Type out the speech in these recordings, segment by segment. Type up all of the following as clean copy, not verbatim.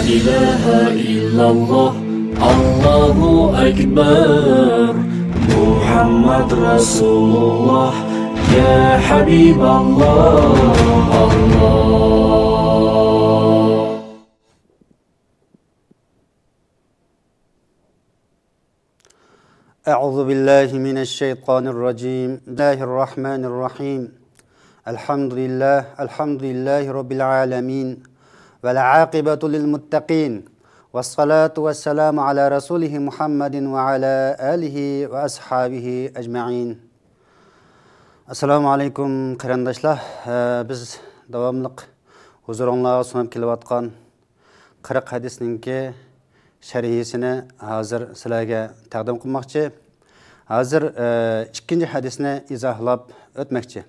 ilaha illalloh, Allahu akbar. Muhammad Rasulullah, ya Habiballah, Allah. أعوذ بالله من الشيطان الرجيم. بسم الله الرحمن الرحيم. الحمد لله رب العالمين، والعاقبة للمتقين، والصلاة والسلام على رسوله محمد وعلى آله وأصحابه أجمعين. Assalamu alaikum qarindoshlar. Biz davomliq huzuringizga sunab kelayotgan 40 hadisninki sharhisini hozir sizlarga taqdim qilmoqchi. Hozir ikkinchi hadisni izohlab o'tmoqchi.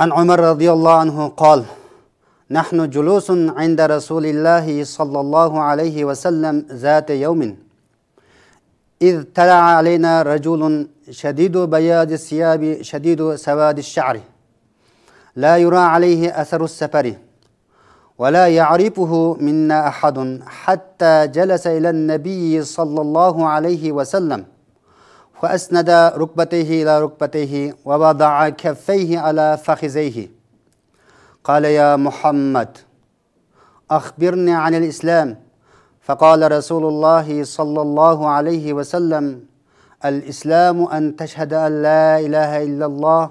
An Umar radhiyallohu anhu qol: "Nahnu julusun 'inda Rasulillah sallallohu alayhi wa sallam zata yawmin. إذ طلع علينا رجل شديد بياض الثياب شديد سواد الشعر لا يرى عليه أثر السفر ولا يعرفه منا أحد حتى جلس إلى النبي صلى الله عليه وسلم فأسند ركبتيه إلى ركبتيه ووضع كفيه على فخذيه قال: يا محمد أخبرني عن الإسلام. فقال رسول الله صلى الله عليه وسلم: الإسلام أن تشهد أن لا إله إلا الله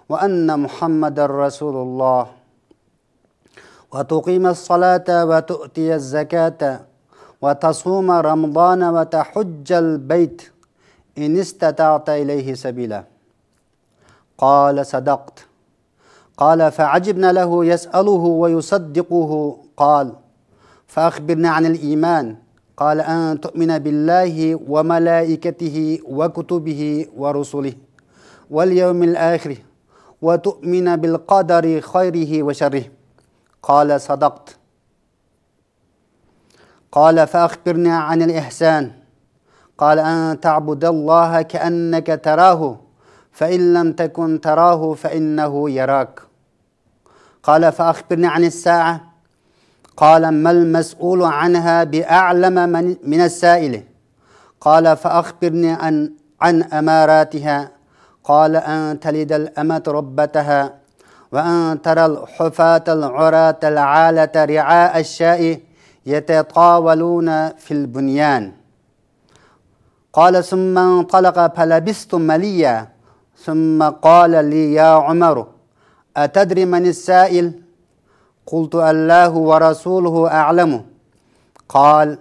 وأن محمد رسول الله وتقيم الصلاة وتؤتي الزكاة وتصوم رمضان وتحج البيت إن استطعت إليه سبيلا. قال: صدقت. قال: فعجبنا له يسأله ويصدقه. قال: فأخبرنا عن الإيمان. قال: أن تؤمن بالله وملائكته وكتبه ورسله واليوم الآخر وتؤمن بالقدر خيره وشره. قال: صدقت. قال: فأخبرنا عن الإحسان. قال: أن تعبد الله كأنك تراه فإن لم تكن تراه فإنه يراك. قال: فأخبرنا عن الساعة. قال: ما المسؤول عنها بأعلم من السائل. قال: فأخبرني عن أماراتها. قال: أن تلد الأمة ربتها وأن ترى الحفاة العراة العالة رعاء الشاء يتطاولون في البنيان. قال: ثم انطلق فلبثت مليا ثم قال لي: يا عمر أتدري من السائل؟ قلت: الله ورسوله أعلم. قال: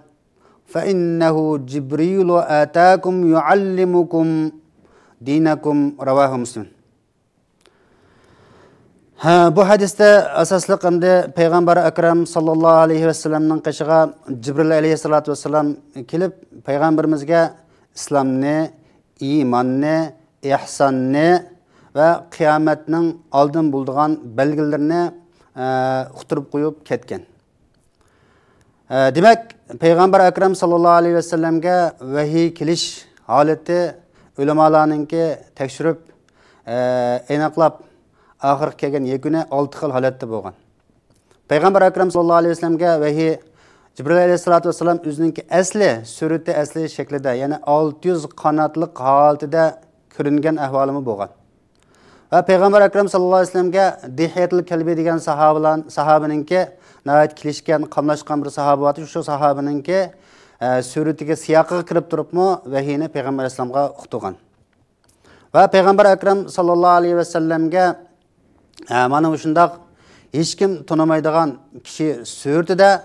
فإنه جبريل آتاكم يعلمكم دينكم. رواه مسلم. Bu hadiste asaslık emde Peygamber Ekrem sallallahu aleyhi ve sellem'nin qışığa Cibril aleyhissalatu vesselam kelip Peygamberimizge İslam'ni, imanni, ihsanni ve kıyametinin aldın bulduğun belgelerini uqtirib qo'yib ketgan. Demak, Payg'ambar Akram sallallohu alayhi va sallamga vahiy kelish holati ulamolarninki tekshirib, aniqlab oxirgi kelgan yagona 6 xil holatda bo'lgan. Payg'ambar Akram sallallohu alayhi va sallamga vahiy Jibril alayhissalatu vassalam o'zininki asli surati asli shaklida, ya'ni 600 qanotliq holatida ko'ringan ahvolimi bo'lgan. Ve Peygamber Ekrem sallallahu aleyhi ve sellem'ge Dihiyatul Kalbi degan sahabininki nəhayət kilişkən, qamlaşqan bir sahabi var. Şu sahabininki suratiga siyoqiga kirib turibmi vahiyni Peygamber Eslamga uqtirgan. Ve Peygamber Ekrem sallallahu aleyhi ve sellem'ge mana shundoq hech kim tonimaydigan kishi suratida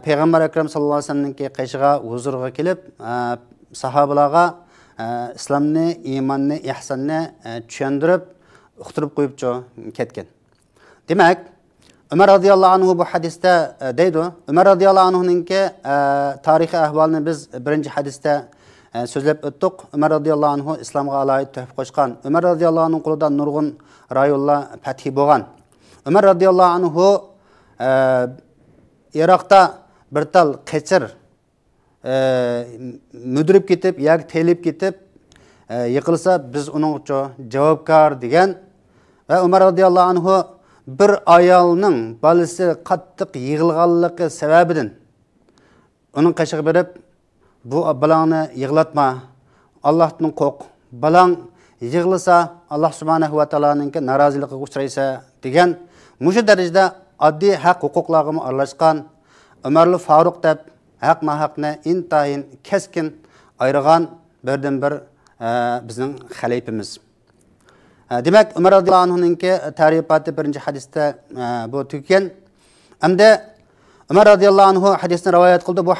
Peygamber Ekrem sallallahu aleyhi ve sellem'ninki qishig'a huzurga kelib sahabalarga islomni, iymonni, ihsonni tushuntirib uqtirib qo'yib ketgan. Demak, Umar radhiyallohu anhu bu hadisda deydi. Umar radhiyallohu anhuninki tarixiy ahvolini biz birinchi hadisda so'zlab o'tdik. Umar radhiyallohu anhu islomga aloyid tuhfa qo'shgan. Umar radhiyallohu anhu qo'lidan nurg'un rayonlar fathi bo'lgan. Umar radhiyallohu anhu Iroqda bir tal qechir müdürüp ketib, yoki telib ketib yiqilsa biz uning uchun javobgar degan. Ve Umar radhiyallohu anhu bir ayolning balisi qattiq yig'ilganligi sababidan uning qashig'i berib, bu balangni yig'latma, Allohdan qo'rq. Balang yig'lasa Alloh subhanahu va taoloning noroziligiga uchraysa degan mushu darajada oddiy haq huquqlarga aralashgan Umarli Faruq deb haq-mahaqni intayin keskin ayırgan birden-bir bizning xalifimiz. Demek Umar radıyallahu anh'ninki tarifati birinci hadiste bu tüken. Amda Umar radıyallahu anhu hadisini rivayet kıldı. Bu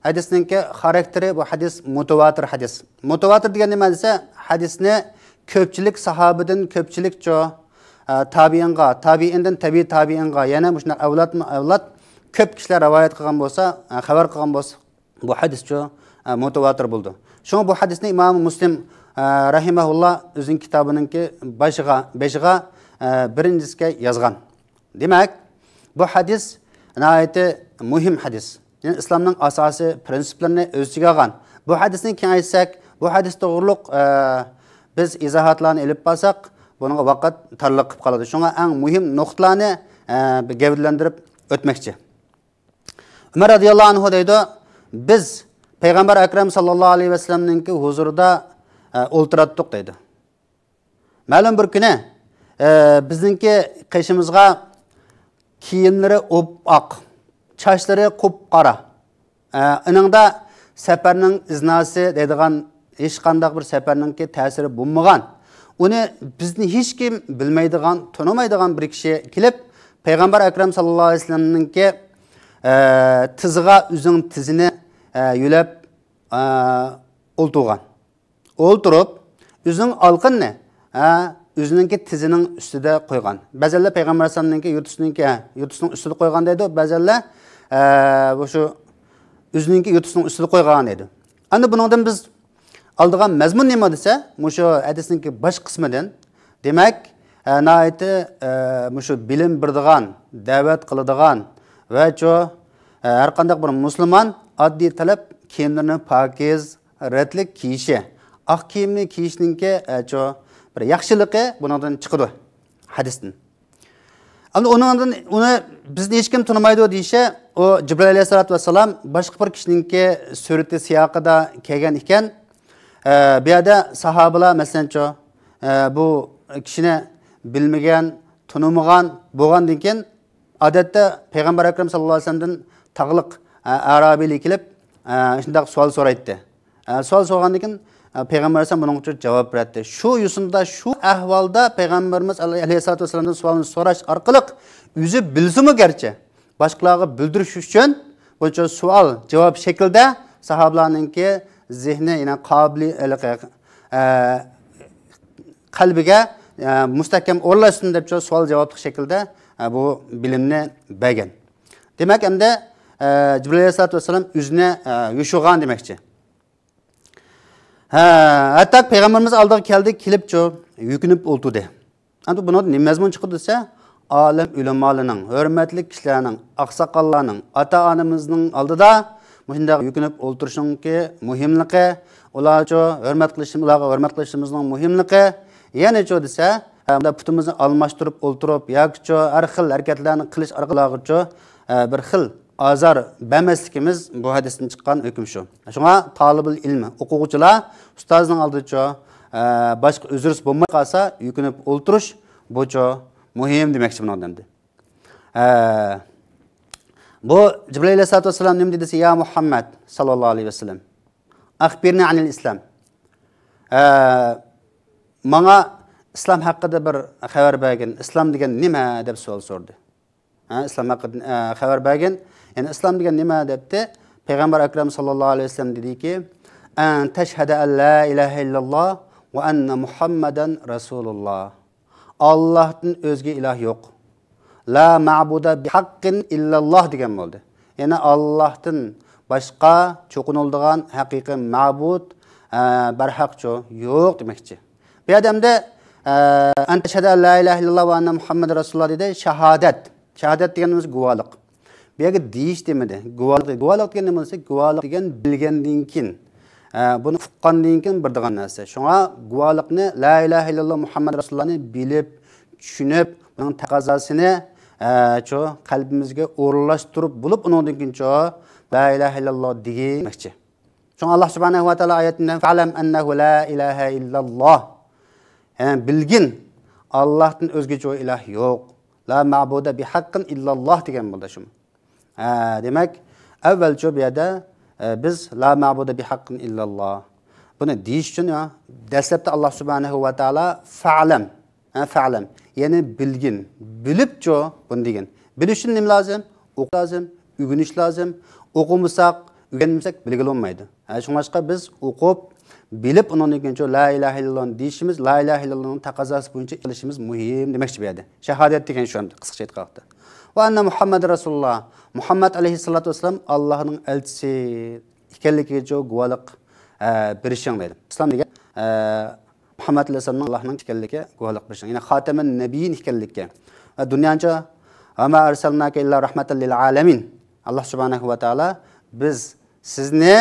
hadisninki karakteri bu hadis mutawatir hadis. Mutawatir degan nima desa, hadisni ko'pchilik sahabadan ko'pchilik tabiinga, tabiindan tabiinga, yana mushuna avlod ko'p kishilar rivoyat qilgan bo'lsa, xabar qilgan bo'lsa, bu hadis mutawatir bo'ldi. Shunga bu hadisni Imom Muslim rahimahullah o'zining kitobininki beshiga birinchisiga yozgan. Demak, bu hadis nihoyatda muhim hadis. Yani İslamның asosiy prinsiplarini o'z ichiga olgan. Bu hadisni keng aytsak, bu hadis to'g'riliq biz izohatlarni olib borsak, bunga vaqt tarliq qilib qoladi. Shunga eng muhim nuqtalarni gavdalantirib o'tmoqchi. Umar radıyallahu anhu deydi, biz Peygamber Ekrem sallallahu aleyhi ve sellem'ninki huzurida o'ltiratdik deydi. Ma'lum bir kuni bizninki qishimizga kiyimlari opaq, çaşları qop-qara. Iningda safarning iznasi deydigan hech qanday bir safarningki ta'siri bo'lmagan. Uni bizni hech kim bilmaydigan, tonimaydigan bir kishi kelib, Peygamber Ekrem sallallahu aleyhi ve sellem'ninki tiziga o'zining tizini yulab o'ltirgan. O'ltirib, o'zining olqinni o'zininki tizining ustida qo'ygan. Ba'zanlar Peygamber sallallohu yurtisining ustida qo'ygan deydi, ba'zanlar bu shu o'zininki yurtisining ustida qo'ygan deydi. Endi buningdan biz oldigan mazmun nima desa, mushu hadisninki bosh qismidan, demak, nihoyatda mushu bilim birdigan, da'vat qiladigan va har qanday bir musulmon oddiy talab kiyimlarini pokiz, ratlik kiyishi, oq kiyimni kiyishninki bir yaxshiligi bundan chiqadi hadisdan. Endi uni bizni hech kim tunimaydi deyshi, o Jibril alayhisolatu vassalam boshqa bir kishininki surati siyoqida kelgan ekan, bu yerda sahobalar masalan bu kishini bilmagan, tunimagan bo'lgandan keyin odatda Payg'ambar akram sallallohu alayhi vasallamdan tag'liq arabiylik kelib shunday savol so'raydi. Savol so'ragandan keyin Peygamber Aleyhisselam bunun için cevap verdi. Şu yüzünde, şu ahvalda Peygamberimiz Aleyhisselatü Vesselam'dan sualını soraş arkalık yüzü bilsi mi gerçi? Başkalarına bildiriş için bu sual cevap şekilde sahabelarınki zihni yine kalbige müstahkem orlasın deyip sual cevaplık şekilde bu bilimini bergen. Demek hem de Cibril Aleyhisselatü Vesselam yüzüne yuşuğan demekçi. Hatta Peygamberimiz aldığı keldi kilip yükünüp oldu. Endi bunu ne mezmun çıkıdı ise alem ulemalarının, hürmetli kişilerinin, aksakallarının, ata-anamızın aldıda muşunda yükünüp oturuşun ki muhimliği, ularca hürmet kılışımızın muhimliği, yani dese putumuzu almıştırıp oturup, yakço her xil hareketlerini kılış arkalığı bir xil azar bəməslikimiz bu hadisdən çıxan hüküm şu. Şuna talibul ilmi, oquvchilar ustozning oldida başqa özürüs bo'lmay qolsa, yükünüp o'ltirish bu muhim demoqchi bu odamda. Bu Cibril alayhisolatu vasallam nima dedi? Ya Muhammad sallallohu alayhi vasallam, akhbirni anil islam. Menga islom haqida bir xabar bergin. Islom degan nima deb savol so'radi. Islom haqida xabar bergin. Yani İslam degan nima debdi? Peygamber Ekrem sallallahu aleyhi ve sellem dedi ki, "En teşhede en la ilahe illallah ve enne Muhammeden Resulullah." Allah'tan özge ilah yok. La ma'buda bi haqqin illallah degan oldu. Yani Allah'tan başka çokunulduğun hakiki ma'bud barhaq yok demekçi. Bir adamda en teşhede en la ilahe illallah ve enne Muhammeden Resulullah dedi, şehadet. Şehadet deganimiz guvohlik. Bu yerga deyish demadi. Guvohlik degan nima desa, guvohlik degan bilgandan keyin, buni uqqandan keyin bir degan narsa. Shunga guvohlikni la ilaha illalloh Muhammad Rasulullohni bilib, tushunib, Bunun taqazasını ço qalbimizga o'rinlashtirib bo'lib, undan keyin ço la ilaha illalloh demoqchi. Çünkü Allah subhanahu wa taala ayetinden fa'lam ennehu la ilaha illallah. Yani bilgin Allah'tan özge çoğu ilah yok. La ma'buda bi haqqin illallah degan bo'ldi shum. Demak, avval çoğu bir yerde biz la ma'buda bi haqqin illallah. Bunu deyish uchun dastlabda Allah subhanahu wa taala fa'lam, fa'lam. Yani bilgin, bilib çoğu bunu degan. Bilish uchun nima lazım? O'qish lazım, o'rganish lazım. O'qimasak, o'rganmasak bilgili olmaydi. Şunlaşqa biz o'qib, bilib ondan keyin la ilaha illalloh deyishimiz, la ilaha illallahning taqozosi bo'yicha qilishimiz muhim demoqchi bu yerda. Shahodat degan shu qisqacha aytqanda. Va anna Muhammad rasululloh, Muhammad alayhissalatu vassalam Allohning elchisi ekanligiga guvohlik berishing deydi. Islom degan Muhammad alayhissalom Allohning ekanligiga guvohlik berishing. Ya'ni xotaman nabiyin ekanligiga. Va dunyocha ama arsalnaka illa rahmatan lil alamin. Allah subhanahu va taala biz sizni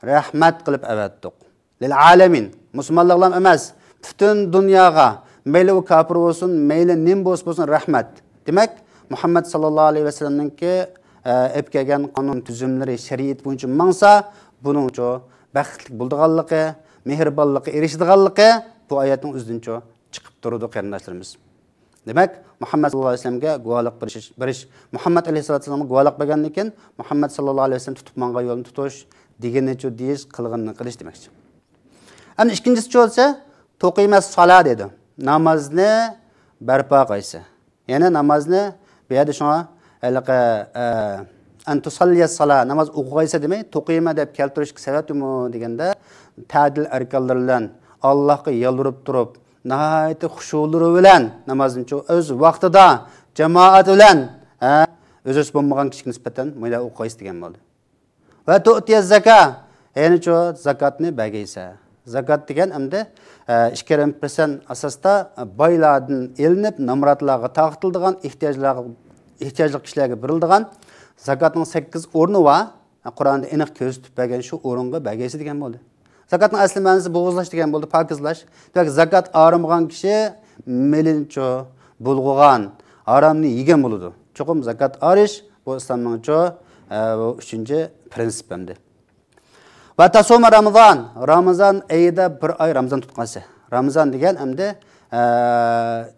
rahmat qilib avatdik. Lil alamin. Musulmonlar emas, butun dunyoga, mayli u kafir bo'lsin, mayli nim bo'lsin rahmat. Demak, Muhammad sallallohu alayhi vasallamningki olib kelgan qonun tuzumlari shariat bo'yicha mangsa, buning uchun baxtli bo'lganligi, mehribonlikka erishadiganligi bu oyatning o'zidan chiqib turadi qarindoshlarimiz. Demak, Muhammad sallallohu alayhi vasallamga guvohlik berish, Muhammad alayhissalatu vasallamga guvohlik bergandan keyin Muhammad sallallohu alayhi vasallam tutib mangan yo'lni tutish, deganicha deyish, qilganini qilish demakchi. Ana ikkinchisi bo'lsa, to'qimas salat dedi. Namozni barpo qilsa. Ya'ni namozni bu yerda shuna an tusalliya salat, namoz o'qiysa demay, to'qima deb keltirishga sababimi deganda, ta'dil arkonlar bilan Allohga yalvarib turib, nəhayət xuşuluru bilan namazını öz vaqtida cemaat bilan özüs bo'lmagan kishiga nisbatan mayda o'qish degan bo'ldi. Va tu'tiya zakat, ya'ni zakatni bergaysa. Zakat degan hamda 2% asosda boylardan elinib, namratlarga taqtildigan, ehtiyojli kishilarga berildigan zakatning 8 o'rni va Qur'onda aniq ko'rsatib bergan shu o'ringa bergaysa degan bo'ldi. Zakatning asli ma'nosi bo'g'izlash degan bo'ldi, pokizlash. Demak, zakat arimgan kishi melincho bulg'ugan, aramni yegan bo'ladi. Cho'qim zakat arish bu islomning uchinchi prinsip hamdi. Va tasoma Ramazon, Ramazon oyida bir oy Ramazon tutqansa. Ramazon degan hamda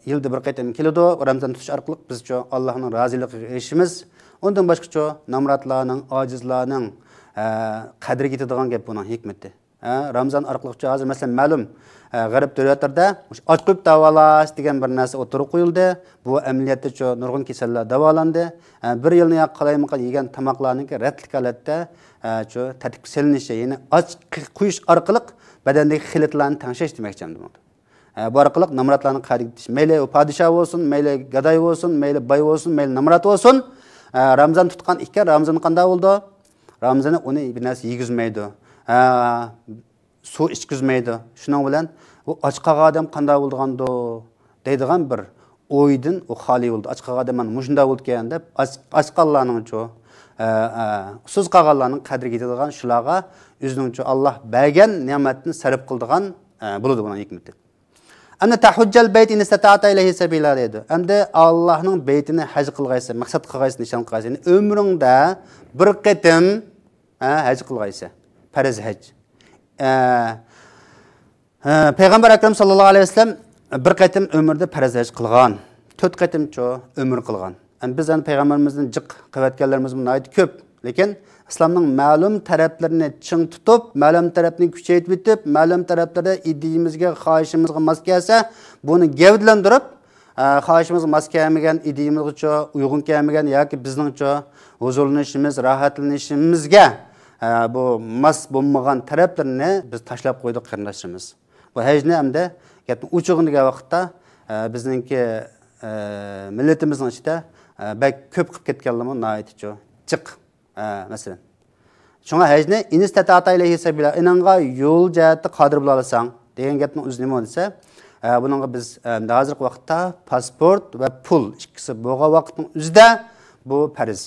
yilda bir qaytam keladi. Ramazon tutish orqali biz Allohning roziligiga erishimiz. Undan boshqa namratlarning, ojizlarning qadriga yetadigan gap buning hikmati. Ramazan orqali hozir masalan ma'lum g'arb davlatlarda ochqib davolash degan bir narsa o'tirib qo'yildi. Bu amaliyotda nurg'un kasallar davolandi. Bir yilni qalaymiqan yegan tomoqlarning ratlik holatda tartibga solinishi, ya'ni och quyish orqali badandagi xilitlarni tangshash demakchiman. Bu orqali namratlarning qadriga yetish. Mayli u podshoh bo'lsin, mayli gadoy bo'lsin, mayli boy bo'lsin, mayli namrat bo'lsin, Ramazan tutgan ekan, Ramazan qanday bo'ldi? Ramazonni uni bir narsa yegizmaydi. Suv ichkizmaydi. Shuning bilan u och qolgan odam qanday bo'lgandi deydigan bir o'ydan u xoli bo'ldi. Och qolgan odam mushunda bo'lgan deb och qolganlarning siz qolganlarning qadriga yetadigan shularga o'zining Alloh bergan ne'matni sarf qildigan bo'ladi buning hikmati. Ana tahujjal bayt in istata'ta ilayhi sabila dedi. Endi Allohning baytini haj qilgaysa, maqsad qilgaysa, nishon qilgaysa, umringda bir qatim haj qilgaysa. Farz haj. Payg'ambar akram sallallohu alayhi vasallam bir qatim umrda farz haj qilgan. 4 qatim umr qilgan. Biz payg'ambarimizning jiq qilayotganlarimiz bunday ko'p, lekin islomning ma'lum taraflarini ching tutib, ma'lum tarafni kuchaytirib bitib, ma'lum taraflarda ideyimizga, xohishimizga mos kelsa, buni gavdlantirib, xohishimizga mos kelmagan, ideyimizga uyg'un kelmagan yoki bizningcha huzurlanishimiz, rohatlanishimizga bu mos bo'lmagan taraflarni biz tashlab qo'ydik qarindoshlarimiz. Bu hajni hamda gapni o'chig'indigan vaqtda bizningki millatimizning ichida bak ko'p qilib ketganlarmi noyaticho chiq masalan. Shunga hajni instata'ta ilayhi sabila inanga yo'l jihati qodir bo'la olsang degan gapning o'zi nima desa, buningga biz hozirgi vaqtda pasport va pul ikkisi bo'lgan vaqtning o'zida bu farz.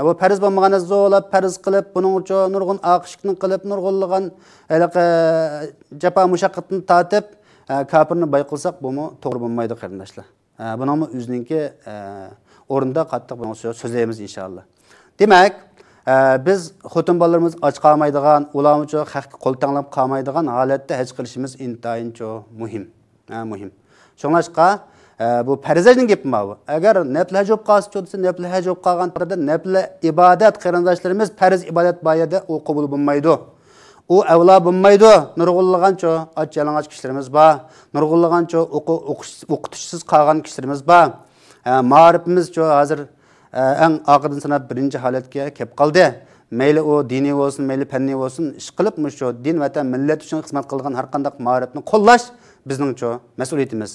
Bu farz bo'lmaganda zo'lab farz qilib, buning uchun nurg'un oqishni qilib, nurg'unlagan jafo mushaqqatni tatib, kafirni boy qilsak, bu to'g'ri bo'lmaydi qarindoshlar. Bunun özününki orunda qattiq bunu sözleyimiz inşallah. Demek biz xotin balalarımız aç qalmaydigan, ularni uchun haqqa qo'l tanglab qalmaydigan holatda haj qilishimiz intayin muhim. Muhim. Şoňlaşqa bu farzajning gapi bu. Agar nafl haj bo'lib qolsa, desa nafl haj bo'lib qolgan taqdirda nafl ibodat qarindoshlarimiz farz ibodat bayada u qabul bo'lmaydi. U avla bo'lmaydi. Nurg'unlagancha och yalang'och kishilarimiz bor. Nurg'unlagancha o'qitishsiz qolgan kishilarimiz bor. Ma'rifimiz hozir eng oqidan sanab birinchi holatga kelib qoldi. Mayli u diniy bo'lsin, mayli fanniy bo'lsin, ish qilib shu din va millat uchun xizmat qilgan har qanday ma'rifni qo'llash bizning mas'uliyatimiz.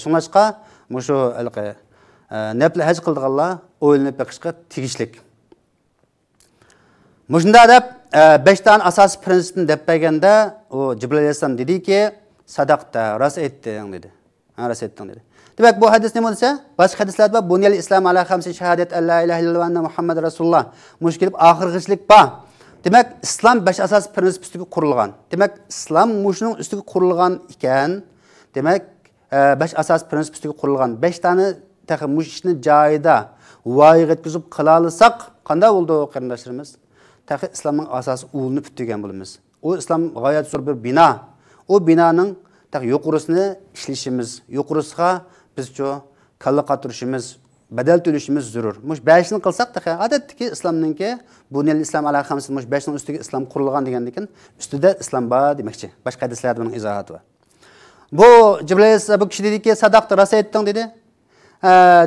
Shunlashqa shu nafl haj qildiganlar o'ylanib beqishga tegishlik. Mushunda deb 5 tane asosiy prinsipni deb berganda, u Jibril alayhisalom dediki, sadaqta, rost aytding dedi. Rost aytding dedi. Demek bu hadis ne olsa? Başka hadisler var. Bunyal İslam ala khamsi şehadet en la ilahe illallah ve enne Muhammed Resulullah. Muşkilip ahirgiçlik ba. Demek İslam 5 asas prinsip üstüge kurulgan. Demek İslam muşunun üstüge kurulgan iken, demek 5 asas prinsip üstüge kurulgan. 5 tane tahi muş işini cayda vayık etkizip kılalısak, kanda oldu o kardeşlerimiz? Tahi İslam'ın asası uğulunu püttügen bulumuz. O İslam gayet zor bir bina. O binanın tahi yukurusunu işlişimiz, yukurusuna biz kalla qaturishimiz, badal to'lashimiz zarur. Mush 5 ni qilsak da odatdagi islomninki bunyal islam ala khamsi mush 5 ning ustiga islom qurilgan degandan keyin ustida islom bor demoqchi. Boshqa hadislarda buning izohati bor. Bu Jibril bu kishi dediki, sadaqta rost aytding dedi.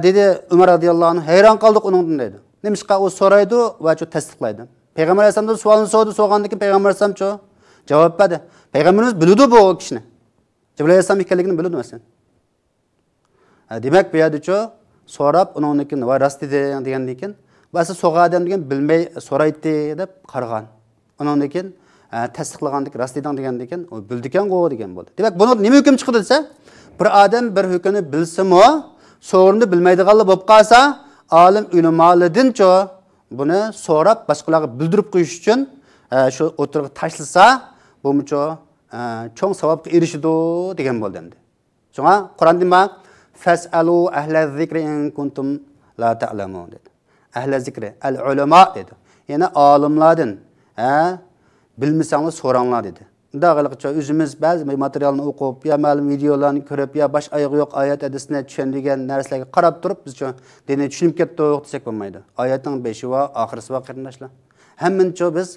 Dedi Umar radhiyallohu anhu hayron qoldik uningdan dedi. Nimishqa u so'raydi va tasdiqlaydi. Payg'ambar alayhisolamdan savolni so'rgandan keyin payg'ambar alayhisolam javob berdi. Payg'ambarimiz biludi bu kishini. Jibril alayhisolam ekanligini biludi masalan. Demek bu yerda so'rab uningnikin va rost degandan keyin ba'zi so'g'adam degan bilmay so'raydi deb qaragan. Uningdan keyin tasdiqlagandik rost degandan keyin u bildikan-ku degan bo'ldi. Demak buni nima hukm chiqdi desa, bir odam bir hukmni bilsa-mo, so'rini bilmaydiganlar bo'lib qolsa, olim ulamolardan buni so'rab boshqalarga bildirib qo'yish uchun shu o'tirib tashlasa, bu cho'ng savobga erishidi degan bo'ldi endi. Shunga Qur'onda Fas'alu ahle zikri in kuntum la ta'lamun dedi. Ahle zikri, al-ulama dedi. Yani alimlardan, bilmisanlar so'ranglar dedi. Dağılıqça özümüz bazı materialını o'qib, ya ma'lum videolarni ko'rib, ya baş oyog'i yo'q oyat hadisini tushunadigan narsalarga qarab turib, biz dinni tushunib ketdik desak bo'lmaydi. Oyatning 5i va oxirisi va qarindoshlar. Hammancha biz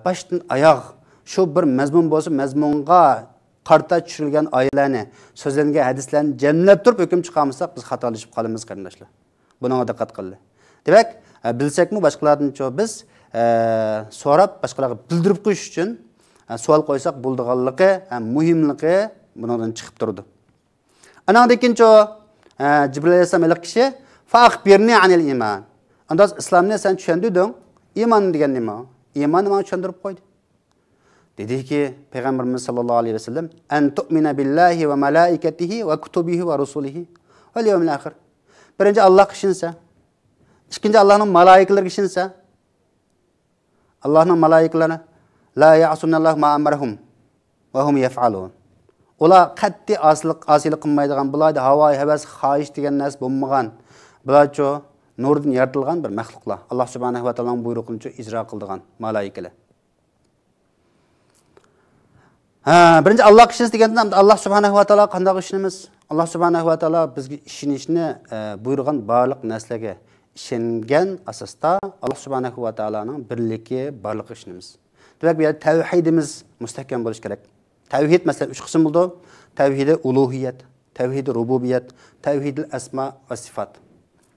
boshdan oyoq shu bir mazmun bo'lsa, mazmunga qarta tushirilgan oyatlarni, so'zlangan hadislarni jamlab turib hukm chiqarmasak, biz xatolashib qolamiz qarindoshlar. Buna diqqat qiling. Demak, bilsakmi boshqalardan biz so'rab boshqalarga bildirib qo'yish uchun savol qo'ysak bo'ldiganligi, muhimligi bundan chiqib turdi. Anandan keyin Jibril alayhisalom iliq kishi fa'akhbirni anil iman. Andas islomni sen tushunding, iymon degan nima? Iymonni menga tushuntirib qo'ydi. Dediki Peygamberimiz sallallahu aleyhi ve sellem en tu'mina billahi ve malaikatihi ve kutubihi ve rusulihi ve yevmil ahir. Birinci Allah kişinse, ikinci Allah'ın malaikaları kişinse, Allah'ın malaikaları la ya'sunallahu ma amarahum ve hum yef'alun. Ola qatti asilik qilmaydigan bulayda havai havas xohish degan narsa bo'lmagan. Bular nurdan yaratilgan bir maxluqlar. Allah subhanahu va taoloning buyrug'ini ijro qildigan malaikalar. Birinci Allah kişisi deganda Allah subhanahu va taolo qanday ishimiz? Allah subhanahu va taolo bizga ishonishni buyurgan barliq narsalarga ishongan asosda Allah subhanahu va taoloning birligi barliq ishimiz. Demek bu yerda tavhidimiz mustahkam bo'lish kerak. Tavhid masalan 3 qism bo'ldi. Tavhid-i uluhiyat, tavhid-i rububiyat, tavhid-i asma va sifat.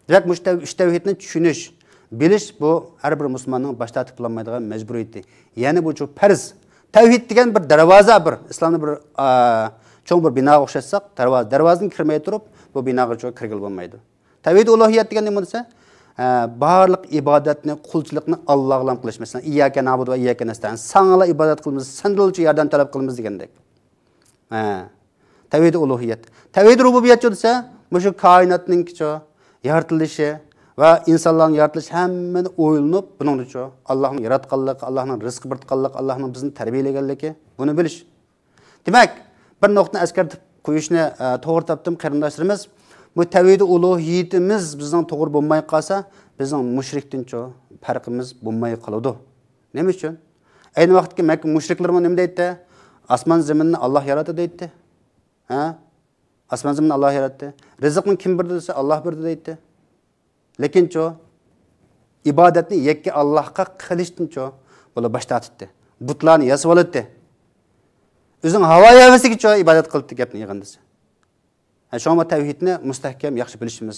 Demek bu 3 tavhidni tushunish, bilish bu har bir musulmonning boshda tiqlanmaydigan majburiyati. Ya'ni bu farz. Tavhid degan bir darvoza, bir islomni bir cho'ng bir binoga o'xshatsak, darvozadan kirmay turib, bu binoga kirgil bo'lmaydi. Tavhid uluhiyat degan nima desa, barliq ibodatni, qulchilikni Alloh bilan qilish. Masalan, iyyaka na'budu va iyyaka nasta'in. Sanga ibodat qilamiz, sendan yordam talab qilamiz degandek. Tavhid uluhiyat. Tavhid rububiyat desa, shu koinotning yaratilishi va insonlarning yaratilishi hammani o'ylanib, buning uchun Allohning yaratganligi, Allohning rizq berganligi, Allohning bizni tarbiyalaganligi, buni bilish. Demak, bir nuqtani eskartib qo'yishni to'g'ri topdim qarindoshlarimiz. bu tavhid uluhiyatimiz bizning to'g'ri bo'lmay qolsa, bizning mushrikdan-chi farqimiz bo'lmay qoladi. Nima uchun? Ayni vaqtda Makka mushriklar nima deydi? Osmon zaminni Alloh yaratdi deydi. Ha? Osmon zaminni Alloh yaratdi. Rizqni kim berdi desa Alloh berdi deydi. Lekin-chi ibodatni yakka Allohga qilishdan-chi bular bosh tortdi. Butlarni yasab oldi. O'zing havo havasiga ibodat qildi gapni yig'indisi. Shoma tavhidni mustahkam yaxshi bilishimiz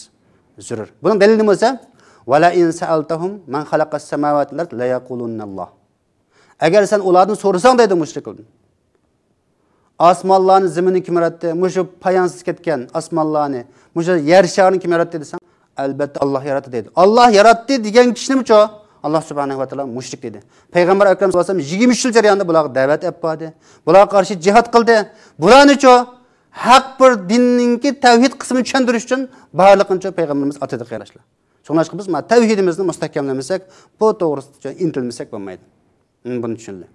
zarur. Buning dalili nima bo'lsa, "Wala in sa'altahum man khalaqas samawati wal ardi la yaqulunalloh." Agar sen ulardan so'rasang deydi mushriklar. Osmonlarni, zaminni kim yaratdi? Mushu payansiz ketgan osmonlarni, mushu yer sharini kim yaratdi desang, albatta Alloh yaratdi deydi. Alloh yaratdi degan kishi nima-chi? Allah subhanahu wa ta'ala mushrik dedi. Payg'ambar akram sallallohu alayhi vasallam 23 yil jarayonida bularga da'vat etdi. Bularga qarshi jihad qildi. Bularni-chi haq bir dinninki tavhid qismini tushuntirish uchun barliqincha payg'ambarimiz atadi qayrashlar. Shuningdek biz tavhidimizni mustahkamlamasak, bu to'g'risida intilmasak bo'lmaydi. Buni tushunli.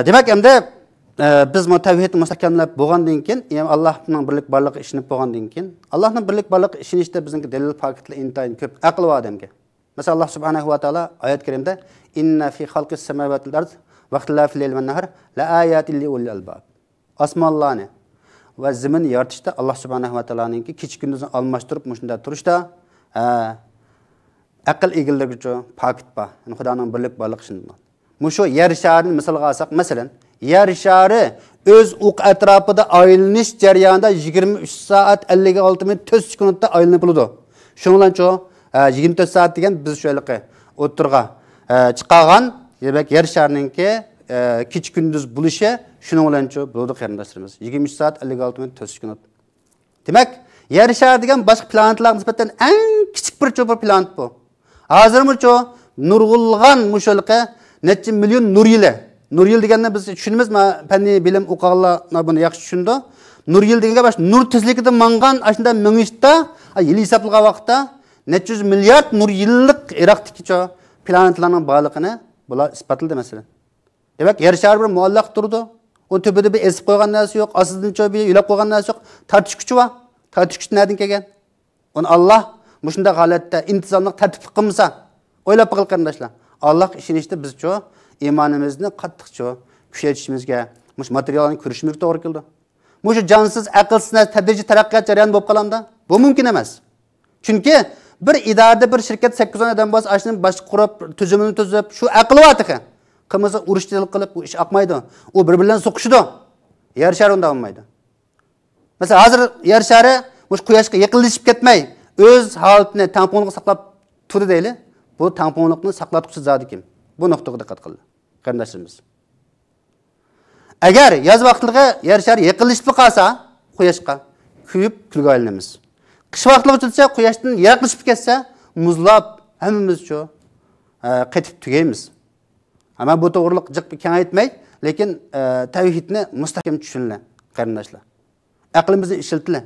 Demak, endi biz bu tavhidni mustahkamlab bo'lgandan keyin, Allohning birlik barliq ishini bo'lgandan keyin, Allohning birlik barliq ishida bizning dalil faktlar intayin ko'p aql va odamga. Masalan, Alloh subhanahu va taolo oyat karimda inna fi xalqis samawati wal ard va ixtilafil layli wan nahar la ayatin li ulil albab. Osmonlarni va zamin yaratishda Alloh subhanahu va taoloning kecha kunduzni almashtirib mushunda turishda aql egalariga uchun fakt bor. Yani Xudoning birlik barliq ishini. Mushu yer sharini misolga olsak, masalan, yer shari o'z o'q atrofida aylanish jarayonida 23 soat 56 minut 4 sekundda aylanib bo'ladi. Shuningcha 24 soat degan biz sho'liqi o'tirga chiqargan demak yer sharininki kech kunduz bo'lishi shuning bilancha bo'ladi qarindoshlarimiz. 23 soat 56 minut 4 sekund. Demak, yer shari degan boshqa planetlarga nisbatan eng kichik bir planet bu. Hozircha nurg'ulg'an musho'liqi necha million nur yili. Nur yil deganda biz tushunamiz, fanniy bilim o'qiganlar buni yaxshi tushundi. Nur yil deganda bash nur tezligida mangan ashunda mingishda yil hisoblagan vaqtda necha yuz milliard nur yillik Iroqdagi planetlarning borligini bular isbotladi masalan. Demak, yer shari bir muallaq turdi. O tubida bir esib qo'ygan narsa yo'q, ostidan bir yulab qo'ygan narsa yo'q. Tartish kuchi bor. Tartish kuchi nerdan kelgan? Uni Alloh mushunda holatda intizomli tartib qilmasa, o'ylab qo'ying qarindoshlar. Alloh ishonishda biz-chi imonimizni qattiqcha kuchaytirishimizga, mush materialni ko'rishimizga to'g'ri keldi. Mush jonsiz, aqlsiz tadrijiy taraqqiyot jarayoni bo'lib qolanda, bu mumkin emas. Chunki bir idorada bir shirkat 8 odam bo'lsa, ashni boshqa qurib, tuzumini tuzib, shu aqli vatiqi. Qilmasa urushchilik qilib, bu ish oqmaydi. U bir-bilan so'qishdi. Yer shari unda olmaydi. Masalan, hozir yer shari mush quyoshga yaqinlashib ketmay, o'z holatini tamponga saqlab turdi deyli. Bu tamponlikni saqlatuvchi zot kim? Bu nuqtaga diqqat qiling. Qarindoshlarimiz. Agar yoz vaqtida yer shari yaqinlashib qolsa, quyoshga kuyib kulga aylanamiz. Qish vaqtida o'tsa, quyoshdan yiroqlashib ketsa, muzlab hammamiz-chi qaytib tugaymiz. Ama bu to'g'riliq jiq kengaytmay, lekin tavhidni mustahkam tushunlar, qarindoshlar. Aqlimizni ishlatlar.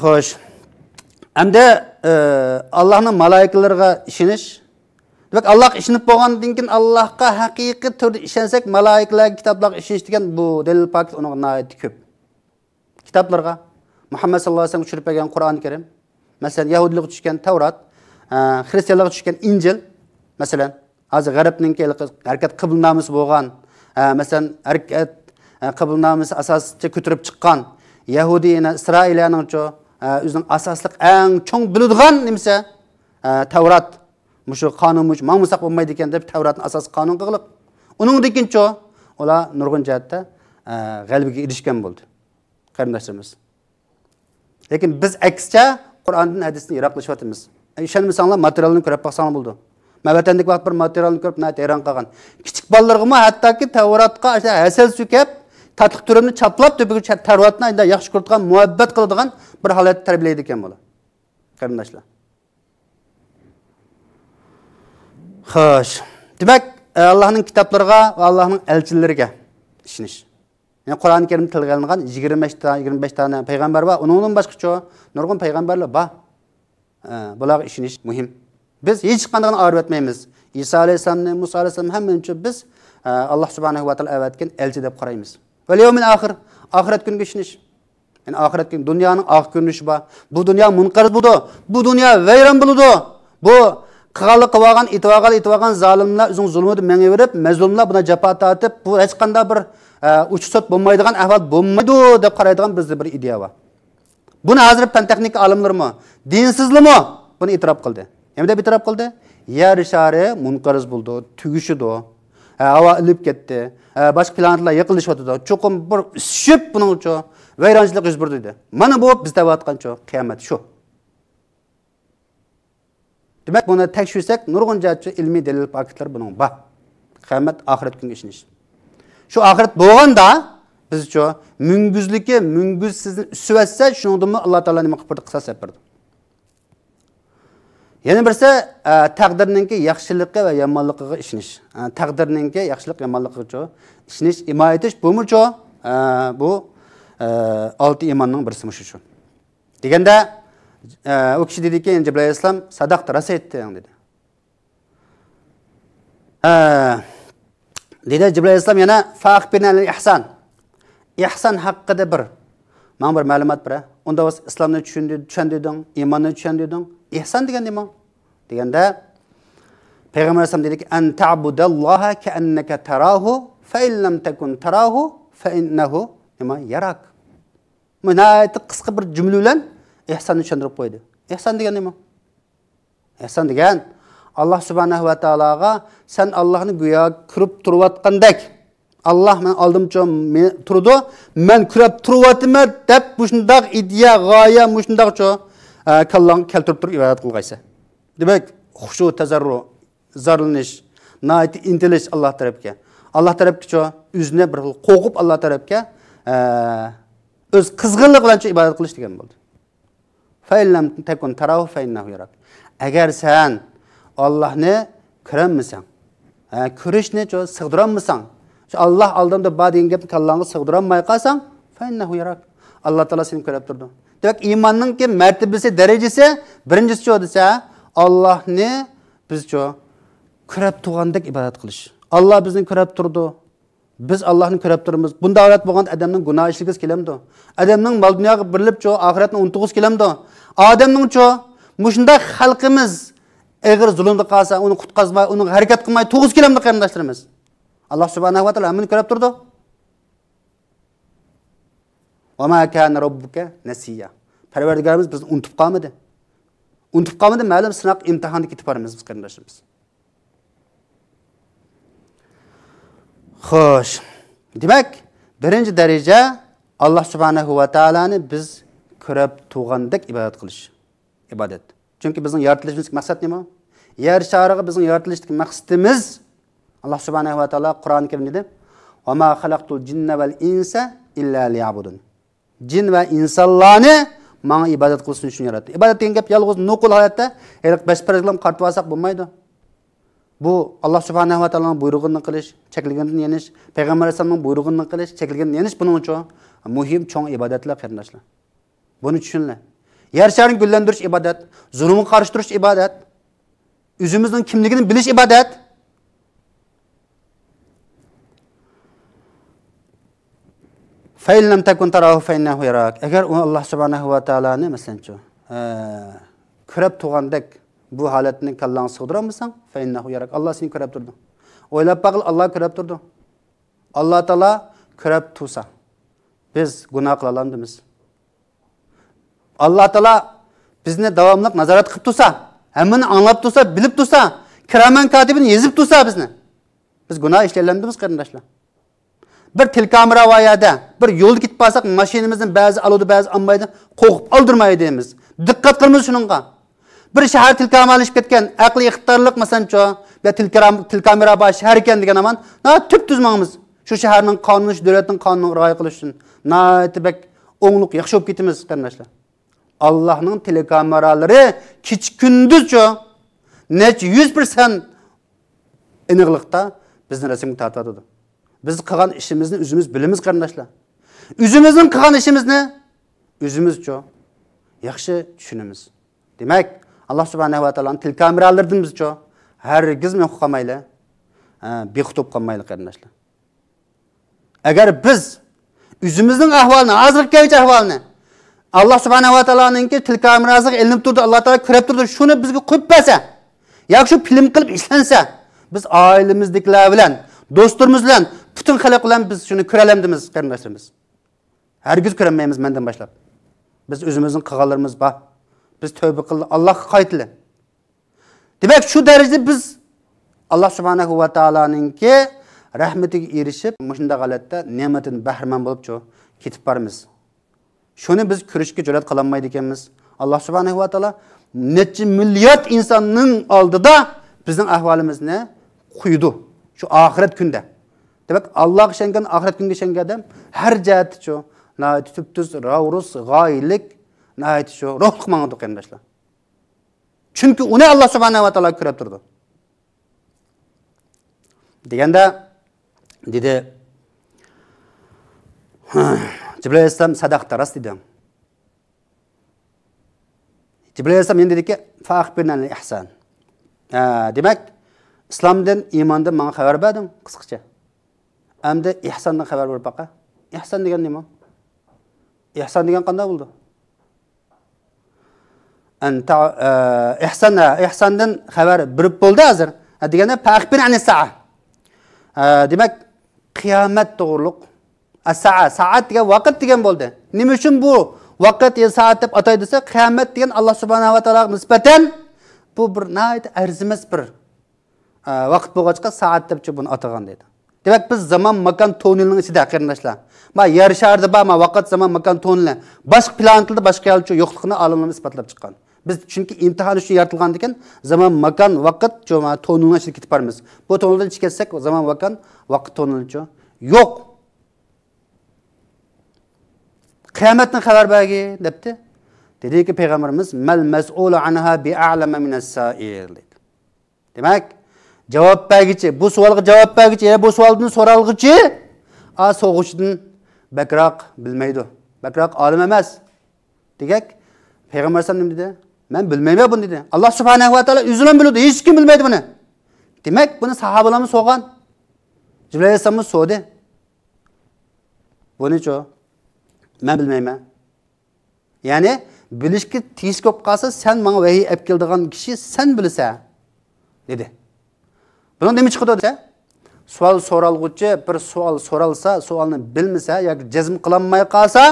Xo'sh. Endi Allohning malaikalarga ishonish. Demak, Alloh ishonib bo'lgandan keyin Allohga haqiqiy turda ishonsak, malaikalarga, kitoblarga ishonish degan bu dalil fakt uning nihoyat ko'p. Kitoblarga Muhammad sallallohu alayhi vasallam tushirib bergan Qur'oni Karim, masalan, yahudiylarga tushgan Tavrat, Xristianlarga tushgan Injil, masalan, hozir g'arbninki harakat qibulnomasi bo'lgan, masalan, harakat qibulnomasi asosida ko'tarib chiqqan Yahudiylar, Isroillarning o'zining asosliq eng cho'ng biladigan nimasi Tavrat, mushu qonun mush ma'musaq bo'lmaydi ekan deb Tavratning asosiy qonun qilib, uningdan keyin ular nurg'un jihatda g'alabaga erishgan bo'ldi. Qarindoshlarimiz. Lekin biz aksicha Qur'ondan hadisni yiroqlashyapmiz. İşenmisanglar materialini ko'rib baqsang bo'ldi. Mavatandek vaqt bir materialni ko'rib hayron qolgan. Kichik bolalarga hattoki Tavratga asal sukab, tatliq turimni chaplab deb Tavratni ayda yaxshi ko'radigan, muhabbat qiladigan bir holat tarbiyalaydi ekan bola. Qarindoshlar. Xo'sh. Demak, Allohning kitoblariga va Allohning elchilariga ishonish. Yani Qur'oni Karimda tilga olingan 25 tane payg'ambar va uningdan boshqacha nurg'un payg'ambarlar bor. Bularga ishonish muhim. Biz hech qanday ayirib etmaymiz. İsa alayhisalomni, Musa alayhisalom hammani biz Alloh subhanahu va taolo avatgan elchi deb qaraymiz. Va yawmil oxir, oxirat kuniga ishonish. Yani oxirat kuni dunyoning oxir ko'rinishi bor. Bu dunyo munqariz bo'ldi. Bu dunyo vayron bo'ladi. Bu qilganlik qilgan, itib olgan zolimlar o'zining zulmida mengaverib, mazlumlar buna jafo tortib, bu hech qanday bir uch-sot bo'lmaydigan ahvol bo'lmaydi deb qaraydigan bizda bir ideya bor. Buni hozir fan texnika olimlarmi, dinsizlarmi buni e'tirof qildi. Nima deb e'tirof qildi? Yer shari munqariz bo'ldi, tugishidi. Havo ilib ketdi. Boshqa planetlar yiqilishyapti. Cho'qim bir ishib buning uchun vayronchilik yuz berdi dedi. Mana bu bizda bo'layotgan qiyomat shu. Demak, buni tekshirsak, nurg'un jihatchi ilmiy dalil faktlar buning bor. Qiyomat oxirat kuniga ishonish. Shu oxirat bo'lganda bizcha munguzligi, munguz sizni usvatsa, shuningdimi Alloh taolo nima qilib qisas berdi. Yana birisi taqdirninki yaxshiligi va yomonligiga ishonish. Taqdirninki yaxshilik, yomonligiga ishonish, imo etish bu-mucho bu 6 iymonning birisi shu. Deganda o kishi dediki, Jibril alayhisalom sadaqta rost aytdi dedi. Dedi Jibril alayhisalom yana faqbinal ihson. Ihson haqida bir ma'lumot bera. Unda o'z islomni tushunding, iymonni tushunding. İhsan degan nima? Deganda Payg'ambar alayhisalom dediki, an ta'budalloha ka'annaka tarahu fa in lam takun tarahu fa innahu nima yarak. Mana qisqa bir jumla bilan ihsonni tushuntirib qo'ydi. Ihson degan nima? Ihson degan Alloh subhanahu va taologa sen Allohni go'yo ko'rib turayotgandek, Alloh men oldimcha turdi, men ko'rib turayotman deb bu shunday ideya, g'oya, bu shundaycha kallang keltirib turib ibodat qilgaysa. Demak, xushu, tazarru, zarlanish, nayt intilish Alloh tarafga. Alloh tarafga o'zini bir qo'qib Alloh tarafga o'z qizg'inlik bilan ibodat qilish degan bo'ldi. Fa illam takun tarahu fa innahu yarak. Agar sen Allohni ko'rolmasang, ko'rishni sig'dirolmasang, Alloh oldimda bor degan gapni kallangga sig'dirolmay qolsang, fa innahu yarak. Alloh taolo seni ko'rib turdi. Demak, iymonning martabasi, darajasi birinchisi desa, Allohni bizcha ko'rib turgandek ibodat qilish. Alloh bizni ko'rib turdi. Biz Allohni ko'rib turibmiz. Bunda holat bo'lgan odamning gunoh ishligis kelamdi. Odamning mol dunyoga birilib oxiratni unutug'is kelamdi. Odamning mushunda xalqimiz eg'ir zulmda qolsa, uni qutqazmay, uni harakat qilmay tug'is kelamdi qarindoshlarimiz. Alloh subhanahu va taolo hamini ko'rib turdi. Va ma kana robbuka nasiya. Parvardigorimiz bizni unutib qolmadi. Unutib qolmadi, ma'lum sinoq imtihonga ketib boramiz biz qarindoshlarimiz. Xo'sh. Demak, birinchi daraja Alloh subhanahu va taolani biz ko'rib turgandek ibodat qilish. Ibodat. Chunki bizning yaratilishimiz maqsad nima? Yer shariga bizning yaratilishdagi maqsadimiz Alloh subhanahu va taolo Qur'oni Karimda dedi: "Va ma xalaqtul jinna val insa illa liya'budun." Jin va insonlarni menga ibodat qilishni uchun yaratdi. Ibodat degan gap yolg'iz nuqul hayotda, hech bashparliklam qartib olsak bo'lmaydi. Bu Alloh subhanahu va taoloning buyrug'ini qilish, chekilgandan yenish, payg'ambar alayhisolamning buyrug'ini qilish, chekilgandan yenish buning uchun muhim cho'ng ibodatlar qarindoshlar. Buni tushuninglar. Yer sharini gullantirish ibodat, zulmga qarshi turish ibodat, o'zimizning kimligini bilish ibodat. Fa in lam takun tarahu fa innahu yarak. Agar u Alloh subhanahu va taolani masalanchu ko'rib turgandek bu holatni kallangga sig'dirolmasang, fa innahu yarak. Alloh seni ko'rib turdi. O'ylab baqil, Alloh ko'rib turdi. Alloh taolo ko'rib tursa, biz gunoh qila olamdimiz. Alloh taolo bizni davomli nazorat qilib tursa, hammani anglab tursa, bilib tursa, kiraman katibini yezib tursa bizni. Biz gunoh ishlay olamdimiz qarindoshlar. Bir tilkamera vayada, bir yo'l ketib qolsak, mashinamizning ba'zi aludi, ba'zi olmaydi, qo'qib oldirmaydi deymiz. Diqqat qilamiz shuningga. Bir shahar tilkamalashib ketgan, aqli ixtiyorlik masalancho, ya tilkamera bor shahar ekan degan aman, tüp tuzmamiz. Shu shaharning qonuni, shu davlatning qonunini rioya qilish uchun natibak o'nglik yaxshi bo'lib ketamiz qarindoshlar. Allohning tilkameralari kech kunduzcha necha 100% aniqlikda bizni rasmga tortadi. Biz qilgan ishimizni o'zimiz bilamiz qarindoshlar. O'zimizning qilgan ishimizni o'zimizcha yaxshi tushunamiz. Demak, Alloh subhanahu va taoloning tilkameralaridan bizcha hargiz men qo'ymaylar. bexutup qolmaylik qarindoshlar. Agar biz o'zimizning ahvolini, hozirgi ahvolni Allah subhanahu wa ta'alaninki til kamerasiga ilinib turdi, Allah taolo ko'rib turdi, shuni bizga qo'yib bersa, yoki shu film qilib ishlansa, biz oilamizdagilar bilan, do'stlarimiz bilan, butun xalq bilan biz shuni ko'ralamdimiz qarindoshlarimiz. Hargiz ko'rmaymiz mendan boshlab. Biz o'zimizning qilganlarimiz bor. Biz tövbe qilib Allohga qaytili. Demak, shu darajada biz Allah subhanahu wa ta'alaninki rahmatiga erishib, shunda holatda ne'matini bahramand bo'lib ketib boramiz. Shuni biz ko'rishga jur'at qilolmaydi ekanmiz. Alloh subhanahu va taolo necha milliard insonning oldida bizning ahvolimizni qo'ydi. Shu oxirat kunda. Demak, Alloh ishongan oxirat kunga ishongan odam har jihati shu tubtuz ravrus g'oyilik shu ruhliq ma'noda qarindoshlar. Chunki uni Alloh subhanahu va taolo ko'rib turdi. Deganda dedi Cibril Aleyhisselam sadaqta rast dedi. Cibril Aleyhisselam endi dediki, "Fa'akhbirnal ihsan." Demak, islomdan, iymondan menga xabar berding qisqacha. Endi ihsondan xabar ber baqa. Ihson degan nima? Ihson degan qanday bo'ldi? Anta ihsondan xabar berib bo'ldi hozir. Deganda fa'akhbirni anis sa'a. Demak, qiyomat to'g'riliq saat degan vaqt degan bo'ldi. Nima uchun bu vaqt ya soat deb ataydi desa, qiyomat degan Alloh subhanahu va taologa nisbatan bu bir nayt arzimas bir vaqt bo'lg'achqa soat deb buni atagan dedi. Demak, biz zaman makon tonilining ichida qarindoshlar. Ma yer sharida ba ma vaqt zaman makon tonili boshqa planetlarda boshqa yolchi yo'qligini olimlar isbotlab chiqqan. Biz chunki imtihon uchun yaratilgan ekan, zaman makon vaqt jo'ma tonilning ichida ketib boramiz. Bu tonildan chiqib ketsak, zaman makon vaqt tonilichi yo'q. Qiyomatdan xabar bergi debdi. Dediki payg'ambarimiz mal mas'ulu anha bi'alama minas sa'il dedi. Demak, javob bergichi, bu savolga javob bergichi, bu savoldan so'ralg'ichi so'g'uchidan bakroq bilmaydi. Bakroq olim emas. Demak, payg'ambar sallam nima dedi? Men bilmayman buni dedi. Alloh subhanahu va taolo o'zi bilan biladi, hech kim bilmaydi buni. Demak, buni sahobalarimiz so'rgan. Jibril alayhisalom so'radi. Buni-chi men bilmayman. Ya'ni bilishga tez ko'p qolsa, sen menga vahiy olib keldigan kishi sen bilsa dedi. Buni nima chiqadi desa, savol so'ralg'uchi bir savol so'ralsa, savolni bilmasa yoki jazm qilinmay qolsa,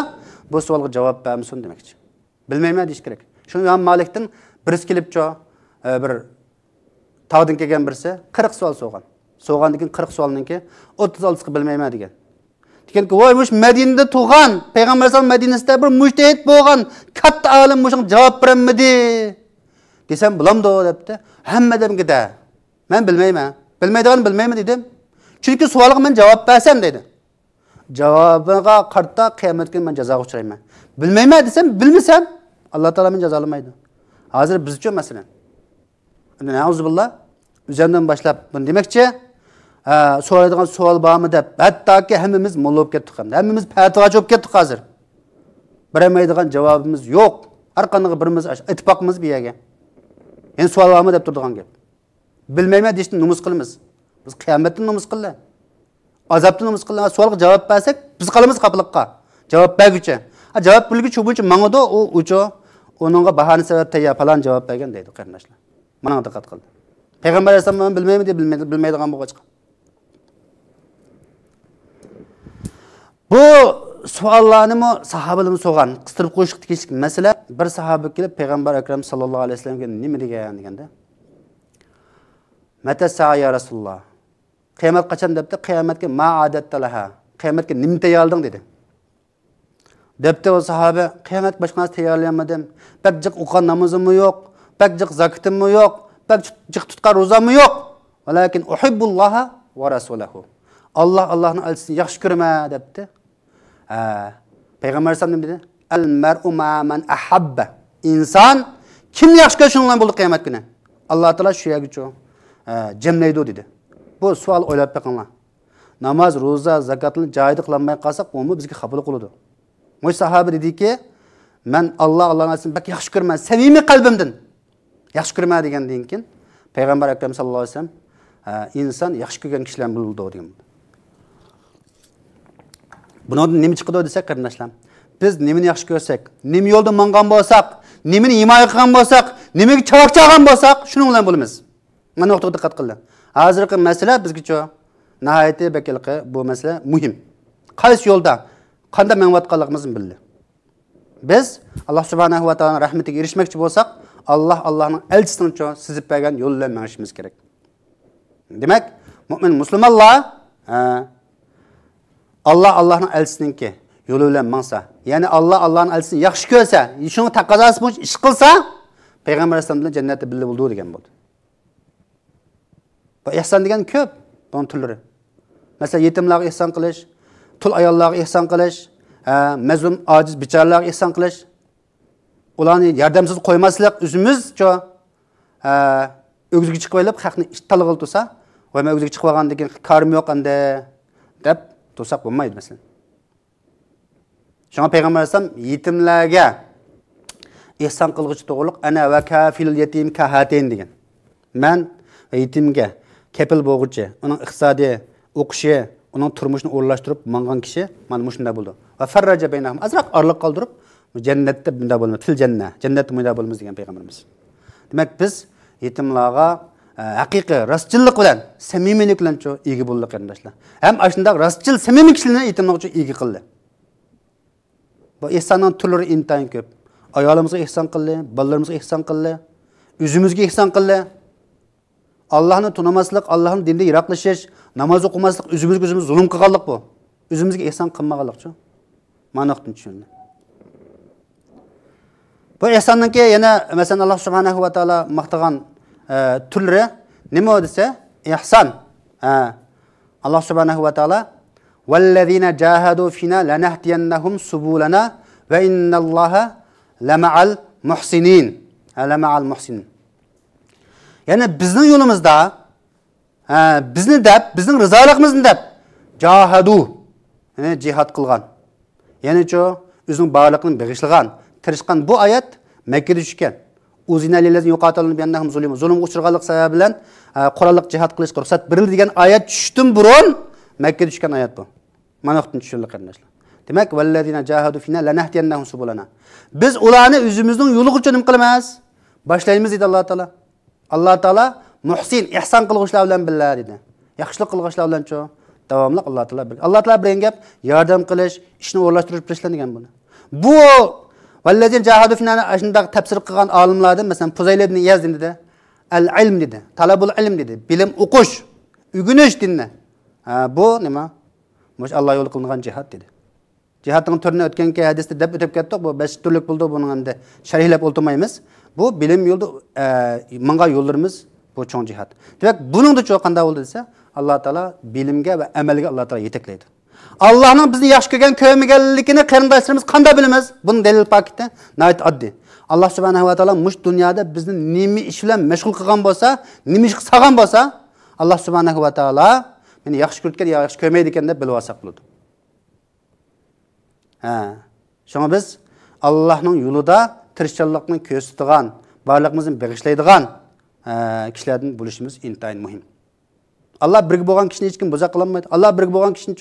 bu savolga javob bermasin demakchi. Bilmayman deyish kerak. Shuni ham Malikdan birisi kelibchi, bir tog'dan kelgan birisi 40 savol so'rgan. So'rgandan keyin 40 savolninki 36 bilmayman degan. Deganki, voy mush Madinada tug'an, payg'ambar sollallohu Madinasida bir mujtahid bo'lgan, katta olim mushun javob bermadi. Desam, bilamdi debdi. Hammadamga men bilmayman. Bilmaydigan bilmayman dedim. Chunki savolga men javob bersam dedi. Javobiga qarta qiyomat kuni men jazoga uchrayman. Bilmayman desam, bilmasam Alloh taolo meni jazolamaydi. Hozir biz uchun masalan. Nauzubillah, o'zimdan boshlab buni demakchi, so'raydigan savol bormi deb, hattoki hammamiz mulla bo'lib ketdik ham. Hammamiz fatvochi bo'lib ketdik hozir. Beramaydigan javobimiz yo'q. Har qanday birimiz ittifoqimiz bu yerga. Endi savol bormi deb turadigan gap. Bilmayman deyishni numus qilamiz. Biz qiyomatni numus qilamiz. Azobni numus qilamiz. Savolga javob bersak, biz qolamiz qapiliqqa. Javob berguchi. Javob bilguchi bo'yicha mang'odo u ucho onunga bahona sabab tayyor falan javob bergan deydi qarindoshlar. Mana diqqat qildi. Payg'ambar alayhisalom bilmayman deb bilmaydigan bo'lg'achqa. Bu savollarni sahobalarimiz so'rgan, qistirib qo'yishga tegishli masala. Bir sahoba kelib payg'ambar akram sallallohu alayhi vasallamga nima deganda? Mata sa'a ya Rasululloh. Qiyomat qachon debdi? Qiyomatga ma'adattalaha. Qiyomatga nima tayyorlading dedi. Debdi o sahoba, qiyomat boshqa narsa tayyorlayolmadim. Bak jiq o'qigan namozimmi yo'q, bak jiq zakotimmi yo'q, bak jiq tutgan ro'zammi yo'q. Valakin uhibbulloha va rasulahu. Allohni elchisini yaxshi ko'raman debdi. Payg'ambar sallallohu alayhi vasallam dedi, al mar'u ma man ahabba. Inson kim yaxshi ko'rsa shundan bo'ldi qiyomat kuni. Alloh taolo shu yergacha jamlaydi dedi. Bu savol o'ylab beqinglar. Namoz, ro'za, zakotni joyida qilmay qolsak, u bizga qabul qiladi. Mo'y sahoba dediki, men Allohning asini bak yaxshi ko'raman, samimiy qalbimdan. Yaxshi ko'raman degandan keyin payg'ambar akram sallallohu alayhi vasallam inson yaxshi ko'rgan kishilar bo'ldi degan. Bundan nima chiqadi desak, qarindoshlar, biz nimani yaxshi ko'rsak, nima yo'lda mangan bo'lsak, nimani himoya qilgan bo'lsak, nimaga chavoq chalgan bo'lsak, shuning bilan bo'lamiz. Mana o'qitib diqqat qilinglar. Hozirgi masala bizgacha nihoyatda bakilqi bu masala muhim. Qaysi yo'lda, qanday menvatganligimizni bildi. Biz Alloh subhanahu va taoloning rahmatiga erishmoqchi bo'lsak, Allohning elchisining sizib bergan yo'l bilan mangishimiz kerak. Demak, mu'min musulmonlar Allohning elchisiningki yo'li bilan mangsa, ya'ni Allohning elchisini yaxshi ko'rsa, shuni taqozosi bo'yicha ish qilsa, payg'ambar alayhisalom bilan jannatda birga bo'ldi degan bo'ldi. Bu ihson degan ko'p, bu turlari. Masalan, yetimlarga ihson qilish, tul ayollarga ihson qilish, mazlum, ojiz bichoralarga ihson qilish, ularni yordamsiz qo'ymaslik, o'zimizcha o'g'ziga chiqib olib, haqni ishtalg'il tursa, va men o'g'ziga chiqib olgandan keyin korim yo'q endi deb tursak bo'lmaydi masalan. Shunga payg'ambar alayhisalom yetimlarga ihson qilg'uchi to'g'riliq ana va kafil yetim kahatin degan. Men yetimga kepil bo'lg'uchi, uning iqtisodiy o'qishi, uning turmushini o'rlashtirib mangan kishi mana shunday bo'ldi. Va farraja baynahum azraq orliq qoldirib jannatda bunda bo'lmaydi. Fil janna, jannatda bunda bo'lamiz degan payg'ambarimiz. Demak biz yetimlarga haqiqiy rostchilik bilan, samimiylik bilan ega bo'ldik qarindoshlar. Ham ashunda rostchil, samimiy kishilarni yetimlarga ega qildi. Bu ihsonning turlari intayin ko'p. Ayolimizga ihson qildi, bolalarimizga ihson qildi, o'zimizga ihson qildi. Allohni tunamaslik, Allohning dinida yiroqlashish, namoz o'qimaslik, o'zimizga zulm qilganlik bu. O'zimizga ihson qilmaganlikchi. Ma'noqdan tushundim. Bu ihsonningki yana masalan Alloh subhanahu va taolo maqtagan turlari nima desa? Ihson. Alloh subhanahu va taolo vallazina jahadu fina lanahdiyannahum subulana va innalloha lama'al muhsinin. Lama'al muhsinin. Yani bizning yo'limizda bizni deb, bizning rizoligimizni deb jahadu, ya'ni jihad qilgan. Ya'ni-chi o'zining borliqini bag'ishlagan, tirishgan bu oyat Makkada tushgan. Uzina lillazina yuqatiluna bi annahum zulim. Zulm uchirganlik sababi bilan qurolliq jihad qilishga ruxsat berildi degan oyat tushdim burun Makkada tushgan oyat bu. Mana vaqtni tushundik qarindoshlar. Demak, vallazina jahadu fina lanahdiyannahum subulana. Biz ularni o'zimizning yo'liga nima qilamiz? Boshlaymiz dedi Alloh taolo. Alloh taolo muhsin, ihson qilguvchilar bilan birga dedi. Yaxshilik qilguvchilar bilan-chi davomli Alloh taolo bir. Alloh taolo bilan gap yordam qilish, ishni o'rlashtirib turishlar degan buni. Bu vallazina jahadu fina shunday tafsir qilgan olimlardan masalan Fuzayl ibn Iyaz dedi. Al-ilm dedi. Talabul ilm dedi. Bilim o'qish, o'rganish dinni. Bu nima? Mush Alloh yo'li qilingan jihad dedi. Jihadning turini o'tganki hadisda deb o'tib ketdik. Bu 5 turlik bo'ldi, buni endi sharhlab o'tirmaymiz. Bu bilim yo'lda manga yo'llarimiz bu cho'ng jihad. Demak, buningda cho'q qanday bo'ldi desa, Alloh taolo bilimga va amalga Alloh taolo yetaklaydi. Allohning bizni yaxshi ko'rgan ko'rmaganligini qarindoshlarimiz qanday bilamiz? Buni dalil paketda nayt oddiy. Alloh subhanahu va taolo mush dunyoda bizni nima ish bilan mashg'ul qilgan bo'lsa, nima ish qilgan bo'lsa, Alloh subhanahu va taolo meni yaxshi ko'rgan, yaxshi ko'rmaydi ekan deb bilib olsak bo'ladi. Shunga biz Allohning yo'lida tirishchilikni ko'rsatadigan, barliqimizni bag'ishlaydigan kishilardan bo'lishimiz intayin muhim. Alloh birga bo'lgan kishini hech kim bo'za qila olmaydi. Alloh birga bo'lgan kishini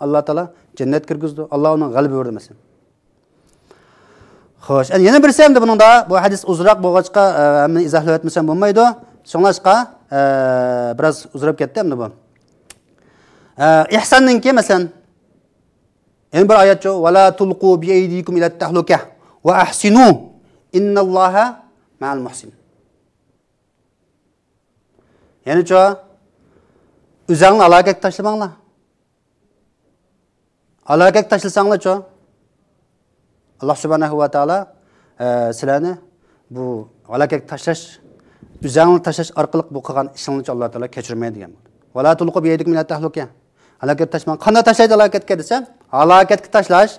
Alloh taolo jannatga kirgizdi. Alloh uni g'alaba berdi. Xo'sh, yana bir ham buningda bu hadis uzroq bo'lg'achqa hamma izohlab o'tmasam bo'lmaydi. So'nglashqa biroz uzrab ketdi endi bu. Ihsonningki masalan yana bir oyatcha wala tulqu bi aydikum ila at-tahlukah wa ahsinu innalloha ma'al muhsin. Yani-chi o'zingni aloqaga tashlamanglar. Aloqaga tashlasanglar-chi Alloh subhanahu va taolo sizlarni bu aloqaga tashlash, o'zingni tashlash orqali bu qilgan ishingni Alloh taolo kechirmaydi degan. Wala tulqu bi aydikum ila at-tahlukah. Aloqaga tashlang. Qanday tashlaydi aloqaga desam, aloqaga tashlash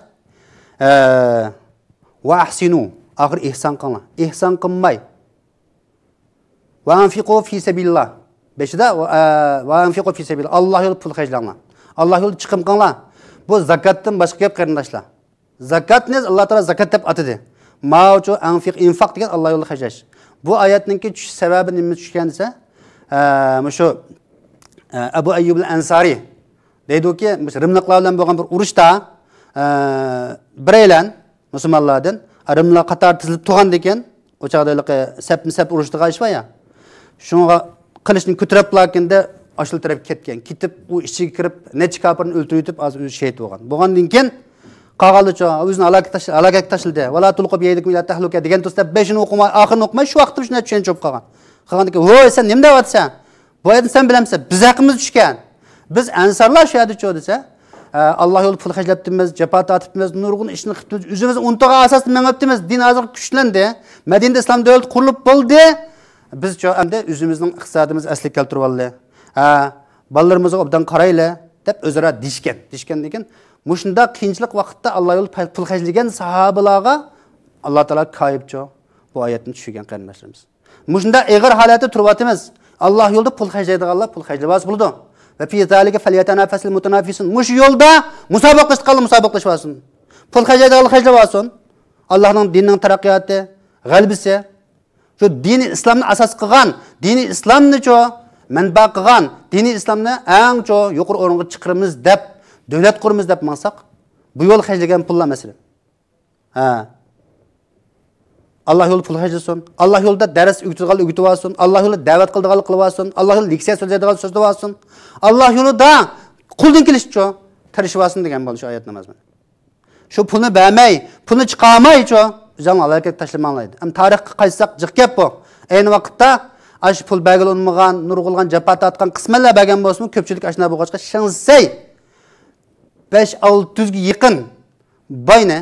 va ahsinu, oxir ihson qilinglar. Ihson qilmay va anfiqu fi sabilillah. Beşida va anfiqu fi sabilillah. Alloh yo'lida pul xarjlanglar. Alloh yo'lida chiqim qilinglar. Bu zakatdan boshqa gap qarindoshlar. Zakatni Alloh taolo zakat deb atadi. Ma'uchu anfiq infaq degan Alloh yo'lida xarjlash. Bu oyatning tushish sababi nima tushgan desa, shu Abu Ayyub al-Ansari deydiki, Rimliqlar bilan bo'lgan bir urushda bireylan musulmonlardan Rimlar qator tizilib turgan ekan, o'chaqdagi sap urushda qolishva ya. Shunga qilishni ko'tarib lakinde ashil taraf ketgan. Ketib u ichiga kirib necha kafirni o'ldirib az o'zi shahid bo'lgan. Bo'lgandan keyin qog'aldicha o'zini aloqaga tashildi. Vala tulqib yeydikum ila tahluka degan to'sda 5ni o'qimay, oxirini o'qimay shu vaqtda shunday tushunib qolgan. Qolgandan "Voy, sen nima deyapsan? Bu yerda sen bilamsan, biz haqimiz tushgan. Biz ansarlar shu yerda cho desa, Allah yo'l pul xajlatdimiz, jafo tortibmiz, nurg'un ishni qilib, o'zimiz untaga asosida mengibdimiz, din hozir kuchlandi. Madinada islom davlati qurilib bo'ldi. Biz cho endi o'zimizning iqtisodimiz asli keltirib oldi. Balalarımızga obdan qarayla deb o'zaro dishgan degan. Mushunda qiyinchilik vaqtda Alloh yo'l pul xajlagan sahobalarga Alloh taolo koyibcho bu oyatni tushirgan qarindoshlarimiz. Mushunda ig'ir holatda turyapmiz. Alloh yo'lda pul xajlaydiganlar pul xajlabas bo'ldi. Va fi zalika falyatanafasul mutanafisun. Mush yo'lda musobaqalashsin. Pul xajlaydiganlar xajlabasin. Allohning dinining taraqqiyoti, g'albisi shu dini islomni asos qilgan, dini islomni cho manba qilgan, dini islomni eng cho yuqori o'ringa chiqiramiz deb, davlat quramiz deb maqsaq, bu yo'l xajlagan pullar masalan. Allah yo'li pul xajlasin. Allah yo'lda dars o'g'itib olsin. Allah yo'lda da'vat qildigan qilib olsin. Allah yo'lda leksiya so'zlaydigan so'zlab olsin. Allah yo'lida quldan kelishcho tirishib olsin degan bo'lish oyat namozman. Shu pulni bermay, pulni chiqarmaycho o'zing aloqa tashlamanglaydi. Ham tarixga qaytsak jiq gap bu. Ayni vaqtda ash pul bergan olmagan, nurg'ulgan jafat atgan qismanlar bergan bo'lsin, ko'pchilik ashna bo'lg'achqa shinsay 5-600 ga yaqin boyni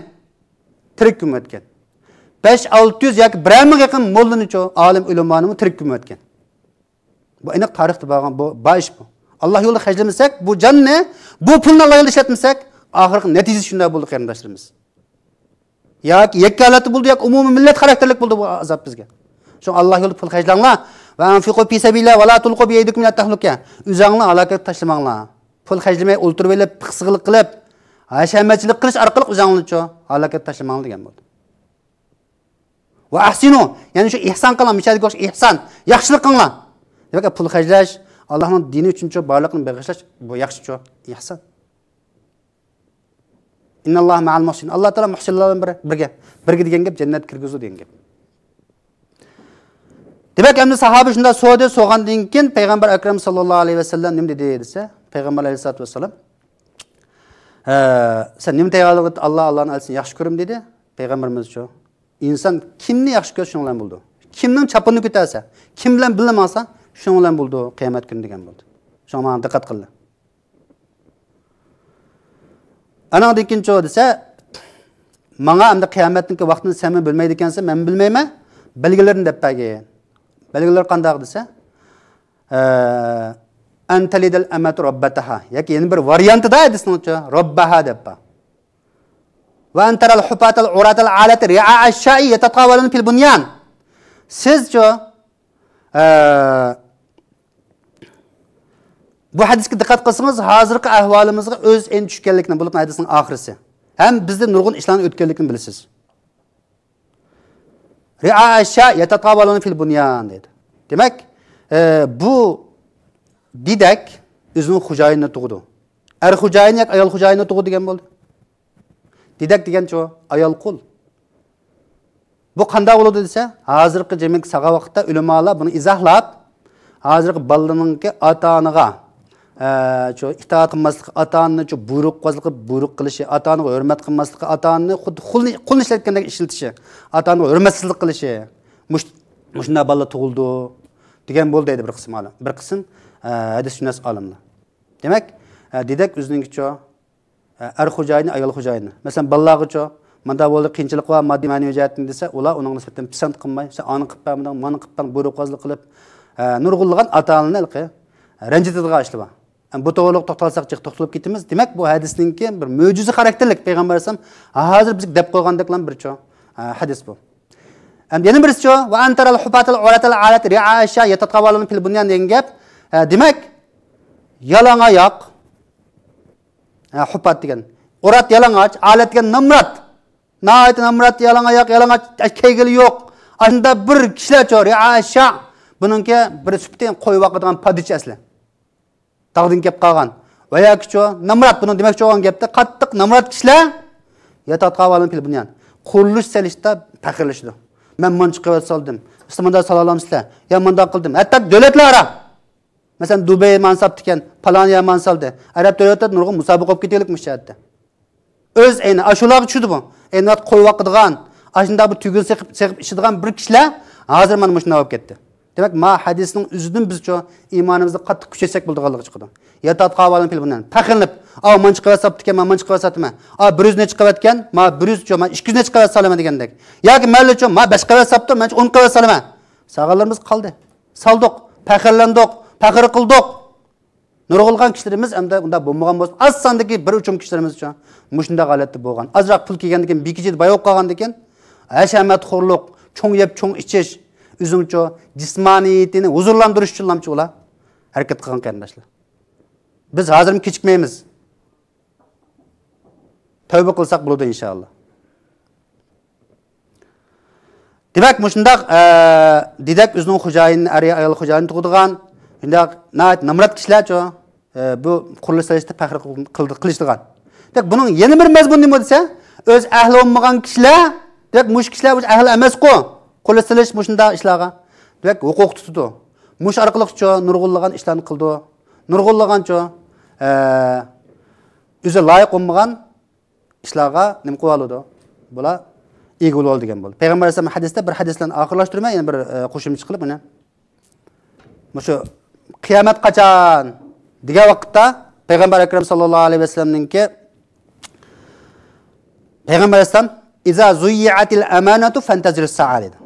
tirik kun o'tgan. 5-600 yoki 1000 yaqin mollanicho olim ulamoni tirik kun o'tgan. Bu aniq tarixda bo'lgan bu ish bu. Alloh yo'lida xajlamasak, bu jonni, bu pulni Alloh yo'lida ishlatmasak, oxirgi natijasi shunday bo'ldi qarindoshlarimiz. Yoki yakkalati bo'ldi, yoki umumiy millat xarakterlik bo'ldi bu azob bizga. Shu Alloh yo'lida pul xajlanglar va anfiqu fi sabilillah va la tulqu bi yadikum ila tahluka. O'zingni aloqa tashlamanglar. Pul xajlamay o'ltirib olib, piqsig'lik qilib, hashamatchilik qilish orqali o'zingni aloqa tashlamanglar degan bo'ldi. Va ahsinu, ya'ni shu ihson qilgan, mishadiga o'xshash ihson, yaxshilik qilinglar. Demak, pul xajlash, Allohning dini uchun barliqni bag'ishlash bu yaxshi ihson. Innalloha ma'al muhsin. Alloh taolo muhsinlar bilan birga degan gap jannat kirgizu degan gap. Demak, endi sahoba shunda so'gandan keyin payg'ambar akram sallallohu alayhi vasallam nima dedi desa, payg'ambar alayhisolatu vasallam sen nima tayyorlig'i Allohni alsin yaxshi ko'rim dedi. Payg'ambarimiz shu. İnsan kimni yaxshi ko'rsa shunga bilan bo'ldi. Kimning chapini ko'tarsa, kim bilan bilamasa shunga bilan bo'ldi qiyomat kuni degan bo'ldi. Shunga diqqat qilinglar. Ana ikkinchi desa, menga endi qiyomatning vaqtini sen bilmaydi ekansan, men bilmayman. Belgilarini deb bergan. Belgilar qanday desa, antalidal amatu rabbataha. Yoki yana bir variantida aytisingcha, robbaha deb ber. Ve enteral hupatal uratal alat ri'a ash-sha'i yatatawalun fil bunyan. Sizce bu hadisga dikkat qilsangiz, hozirgi ahvolimizga o'z en tushganlikni bo'lib hadisning oxirisi. Ham bizda nurg'un ishlarni o'tganligini bilasiz. Ri'a ash-sha'i yatatawalun fil bunyan dedi. Demak, bu didak o'zining xo'jayinini tug'di. Er xo'jayin yoki ayol xo'jayinini tug'di degan bo'ldi. Didak degan cho ayol qul. Bu qanday bo'ladi desa, hozirgi jamiyat saga vaqtda ulamolar buni izohlab, hozirgi balalarning ota-onaga itoat qilmaslik, ota-onani buyruq qilishi, ota-onaga hurmat qilmaslik, ota-onani xuddi qulni ishlatgandek ishiltishi, ota-onaga hurmatsizlik qilishi, mushunda balalar tug'ildi degan bo'ldi deydi bir qism hadisshunos olimlar. Demak, didak o'zininkicha er xo'jayini, ayol xo'jayini. Masalan, balalarga manda bo'ldi qiyinchilik va moddiy ma'naviy jihatdan desa, ular uning nisbatan pisand qilmay, sen ani qilib bermading, mani qilib bering, buyruqozlik qilib, nurg'unlagan ota-onani ranjitadigan ishlar bor. Bu to'g'riliq to'xtalsak, to'xtalib ketamiz. Demak, bu hadisninki bir mo'jiza xarakterlik payg'ambar alayhisalom hozir bizga deb qo'ygandek bir hadis bu. Yana birisi va antaral hupatal uratal alat ri'asha yatatawalun fil bunyan degan gap. Demak, yalang oyoq hupat degan. Urat yalang'och, alat degan namrat. Nayt namrat yalang'oyoq, yalang'och keygili yo'q. Anda bir kishilar ri'asha buningga bir supten qo'yib vaqadigan padicha asli. Dağdan kep qalğan. Va yoki ço namrat bunu demek çoğan gepte qattiq namrat kişiler yatat qavalan pil bunyan. Quruluş selişta faqirlashdi. Men mun chiqib saldim. İslamda salalamsizlar. Ya munda qildim. Hatta davlatlar ara. Mesela Dubai mansap diken Palanya mansaldı. Arap devletler nurgun musabaqa olib ketelikmiş hatda. Öz ayni aşular tushdi bu. Endi qo'yib vaqdigan, ashunda bir tugul seqib ishadigan bir kishilar hozir mana shunday olib ketdi. Demak, ma hadisning o'zidan biz iymonimizni qattiq kuchaysak bo'ldiganligi chiqadi. Yatat qavalan pil bundan. Faqirlib, man chiqib saptikan, man chiqib satma. 100 ne chiqib atgan, ma 100 man 200 ne chiqib salaman degandek. Yoki mayli ma 5 qilib sapti, men 10 qilib salaman. Sağlarımız qaldi. Saldiq, faqirlandiq, faqir qildiq. Nurg'ulgan kishilarimiz hamda unda bo'lmagan bo'lsa, az sondagi bir uchum kishilarimiz uchun mushunda g'alati bo'lgan. Azroq pul kelgandan keyin bekijida bayoq qolgandan keyin hashamatxo'rlik, cho'ng yeb cho'ng ichish, o'zingcha jismoniyatini huzurlantirish uchun lamchi ular harakat qilgan qarindoshlar. Biz hozir kechikmaymiz. Tavba qilsak bo'ladi inshaalloh. Demak, mushundaq dedak o'zining xo'jayini, ayol xo'jayini tug'digan, shundaq namrat kishilar-chi bu qurilish salishda faqir qilishdigan. Demak, buning yana bir mazmuni nima desa, o'z ahli bo'lmagan kishilar, demak, mush kishilar bu ahli emas-ku. Qurilish salish mushundaq ishlarga demak huquq tutdi. Mush orqali-chi nurg'unlagan ishlarni qildi. Nurg'unlagan-chi o'zi loyiq bo'lmagan ishlarga nima qilib oldi? Bular ega bo'ldi degan bo'ldi. Payg'ambar alayhisalom hadisda bir hadislarni oxirlashtirmay, yana bir qo'shimcha qilib mana shu qiyomat qachon degan vaqtda Payg'ambar akram sallallohu alayhi vasallamninki Payg'ambar alayhisalom iza zuyiatil amanatu fantazir sa'a dedi.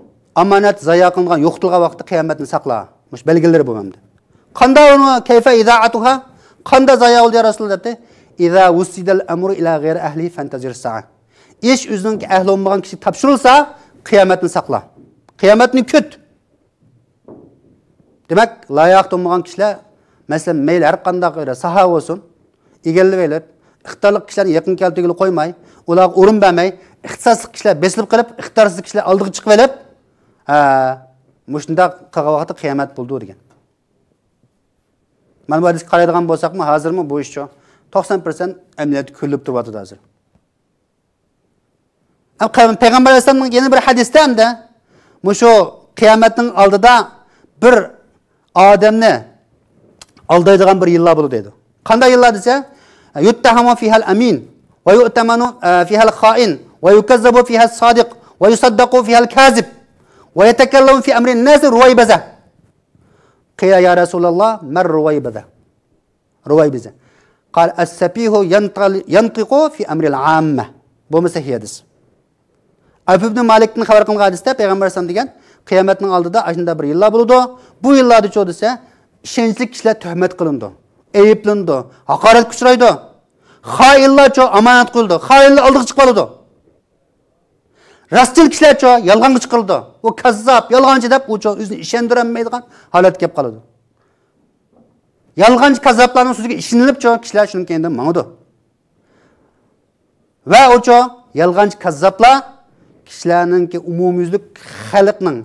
Amanat zayo qilingan, yo'qtilgan vaqtda qiyomatni saqla. Mush belgilari bo'lmamdi. Qanday uni kayfa izaatuha? Qanday zayo bo'ldi ya Rasululloh dedi? Iza wusidal amru ila ghayri ahli fantazir sa'a. İş o'zining ahli bo'lmagan kishi topshirilsa, qiyomatni saqla. Qiyomatni kut. Demak, loyiq bo'lmagan kishilar, masalan, mayli har qanday saha bo'lsin, egallab olib, ixtiyorli kishilarni yaqin keltirib qo'ymay, ularga o'rin bermay, ixtisosli kishilar besilib qilib, ixtiyorsiz kishilar oldiga chiqib olib, mushunda qilgan vaqtda qiyomat bo'ldi degan. Mana bu hadisga qaraydigan bo'lsakmi, hozirmi bu ishchi 90% amaliyot ko'rilib turibdi hozir. Payg'ambar alayhisalomning yana bir hadisda hamda mushu qiyomatning oldida bir odamni aldaydigan bir yillar bo'ladi dedi. Qanday yillar desa, yuttahamu fihal amin va yu'tamanu fihal kha'in va yukazzabu fihal sodiq va yusaddaqu fihal kazib va yatakallamu fi amri an-nas ruwaybaza. Qila ya Rasulullah, mar ruwaybaza? Ruwaybaza. Qala as-safihu yantiqu fi amri al-'amma. Bu hadis. Avf ibn Malikning xabar qilgan hadisda Payg'ambar alayhisalom degan, qiyomatning oldida ashunda bir yillar bo'ladi. Bu yillarda cho desa, ishonchli kishilar tuhmat qilindi, ayblandi, haqoratga uchraydi. Xoinlar cho omonat qo'yildi, xoinlar oldiga chiqib qoladi. Rostchil kishilar cho yolg'onga chiqildi. U kazzab, yolg'onchi deb u cho o'zini ishontirolmaydigan holatga kelib qoladi. Yolg'onchi kazzablarning so'ziga ishonilib cho kishilar shundan keyin mangdi. Va u cho yolg'onchi kazzablar kishilarninki umumyuzlik xalqning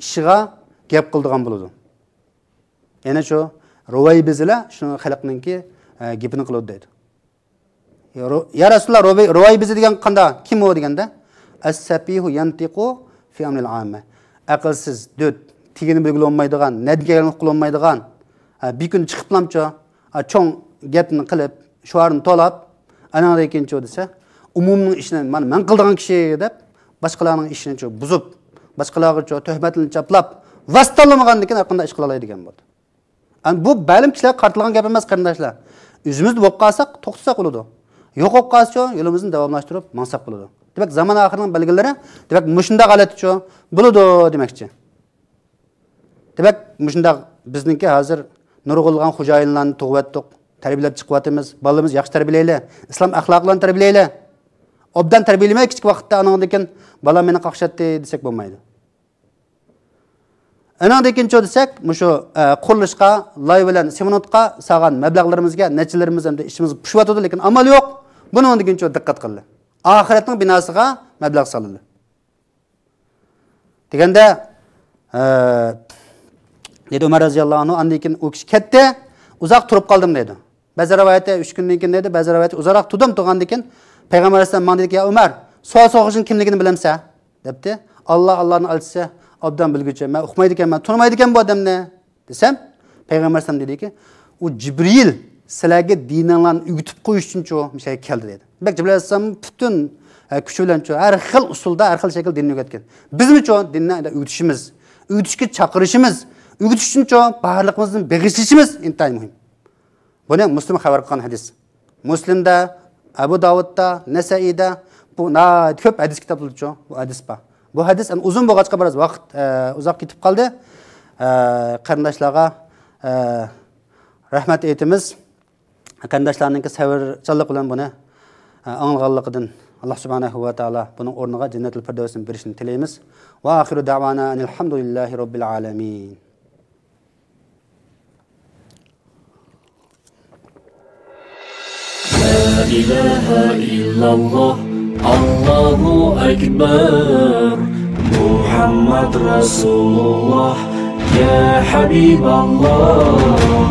ishiga gap qildigan bo'ladi. Yana shu Ruvaybizlar shuni xalqninki gapini qiladi deydi. Ya Rasululloh, Ruwaybiz degan qanday? Kim u deganda? As-safihu yantiqu fi amril amma. Aqlsiz, döt, tigini bilgil olmaydigan, nadgagan qilolmaydigan, bir kun chiqiblamcha, cho'ng gapni qilib, shuarni to'lab, anadan keyin cho desa, umumning ishini men qildigan kishi deb boshqalarning ishini buzib, boshqalarga tuhmatlarni chaplab, vastalamagandan keyin qanday ish qila oladigan bo'ldi. Bu bilim kishilar qartilgan gap emas qarindoshlar. O'zimizni bo'lib qolsak, to'xtasak bo'ladi. Yo'q bo'lib qolsa, yo'limizni davomlashtirib, mansab qiladi. Demak, zamon oxirining belgilari, demak, mushunda g'alaticha bo'ladi demakchi. Demak, mushunda bizningki hozir nurg'ulgan xo'jayinlarni tug'vatdik, tarbiyalab chiqyapmiz. Bolalarimiz yaxshi tarbiyalayli, islom axloqlarini tarbiyalayli. Obdan tarbiyalamay kichik vaqtda anandan keyin bolam meni qaqshatdi desak bo'lmaydi. Anandan keyin cho desak, mushu qurilishga, loy bilan seminotga sağan mablag'larimizga, nechilarimiz hamda ishimiz pushyotdi, lekin amal yo'q. Buni ondan keyin cho diqqat qildi. Oxiratning binosiga mablag' solindi. Deganda dedi Umar roziyallohu anhu, andan keyin u kishi ketdi. uzoq turib qoldim deydi. Ba'zi rivoyatda 3 kundan keyin deydi, ba'zi rivoyatda uzoq turgandan keyin payg'ambar alayhisalom menga dedi, "Ya Umar, suv so'g'ishning kimligini bilamsa?" debdi. Allohning elchisi obdan bilguchi, men uqmaydi ekanman, turmaydi ekan bu odamni desam, payg'ambar alayhisalom dediki, "U Jibril sizlarga dininglarni o'rgatib qo'yish uchun o'sha keldi" dedi. Bak Jibril alayhisalom butun kuchi bilan har xil usulda, har xil shakl dinni o'rgatgan. Bizmi dinni o'rgatishimiz, o'rgatishga chaqirishimiz, o'rgatish uchun barlig'imizni beg'ishlashimiz intayin muhim. Buni Muslim xabar qilgan hadis. Muslimda, Abu Davudda, Nasaiyda bu ko'p hadis kitoblarda bu hadis bor. Bu hadis uzun bo'lg'achqa biroz vaqt uzoq ketib qoldi. Qarindoshlarga rahmat aytamiz. Qarindoshlarning sabrchanlik bilan buni anglaganligidan Allah subhanahu va taala buning o'rniga jannatul firdavsni berishini tilaymiz. Va axiru da'vana alhamdulillahi robbil alamin. La ilaha illalloh, Allahu akbar, Muhammad Rasulullah, ya Habiballah.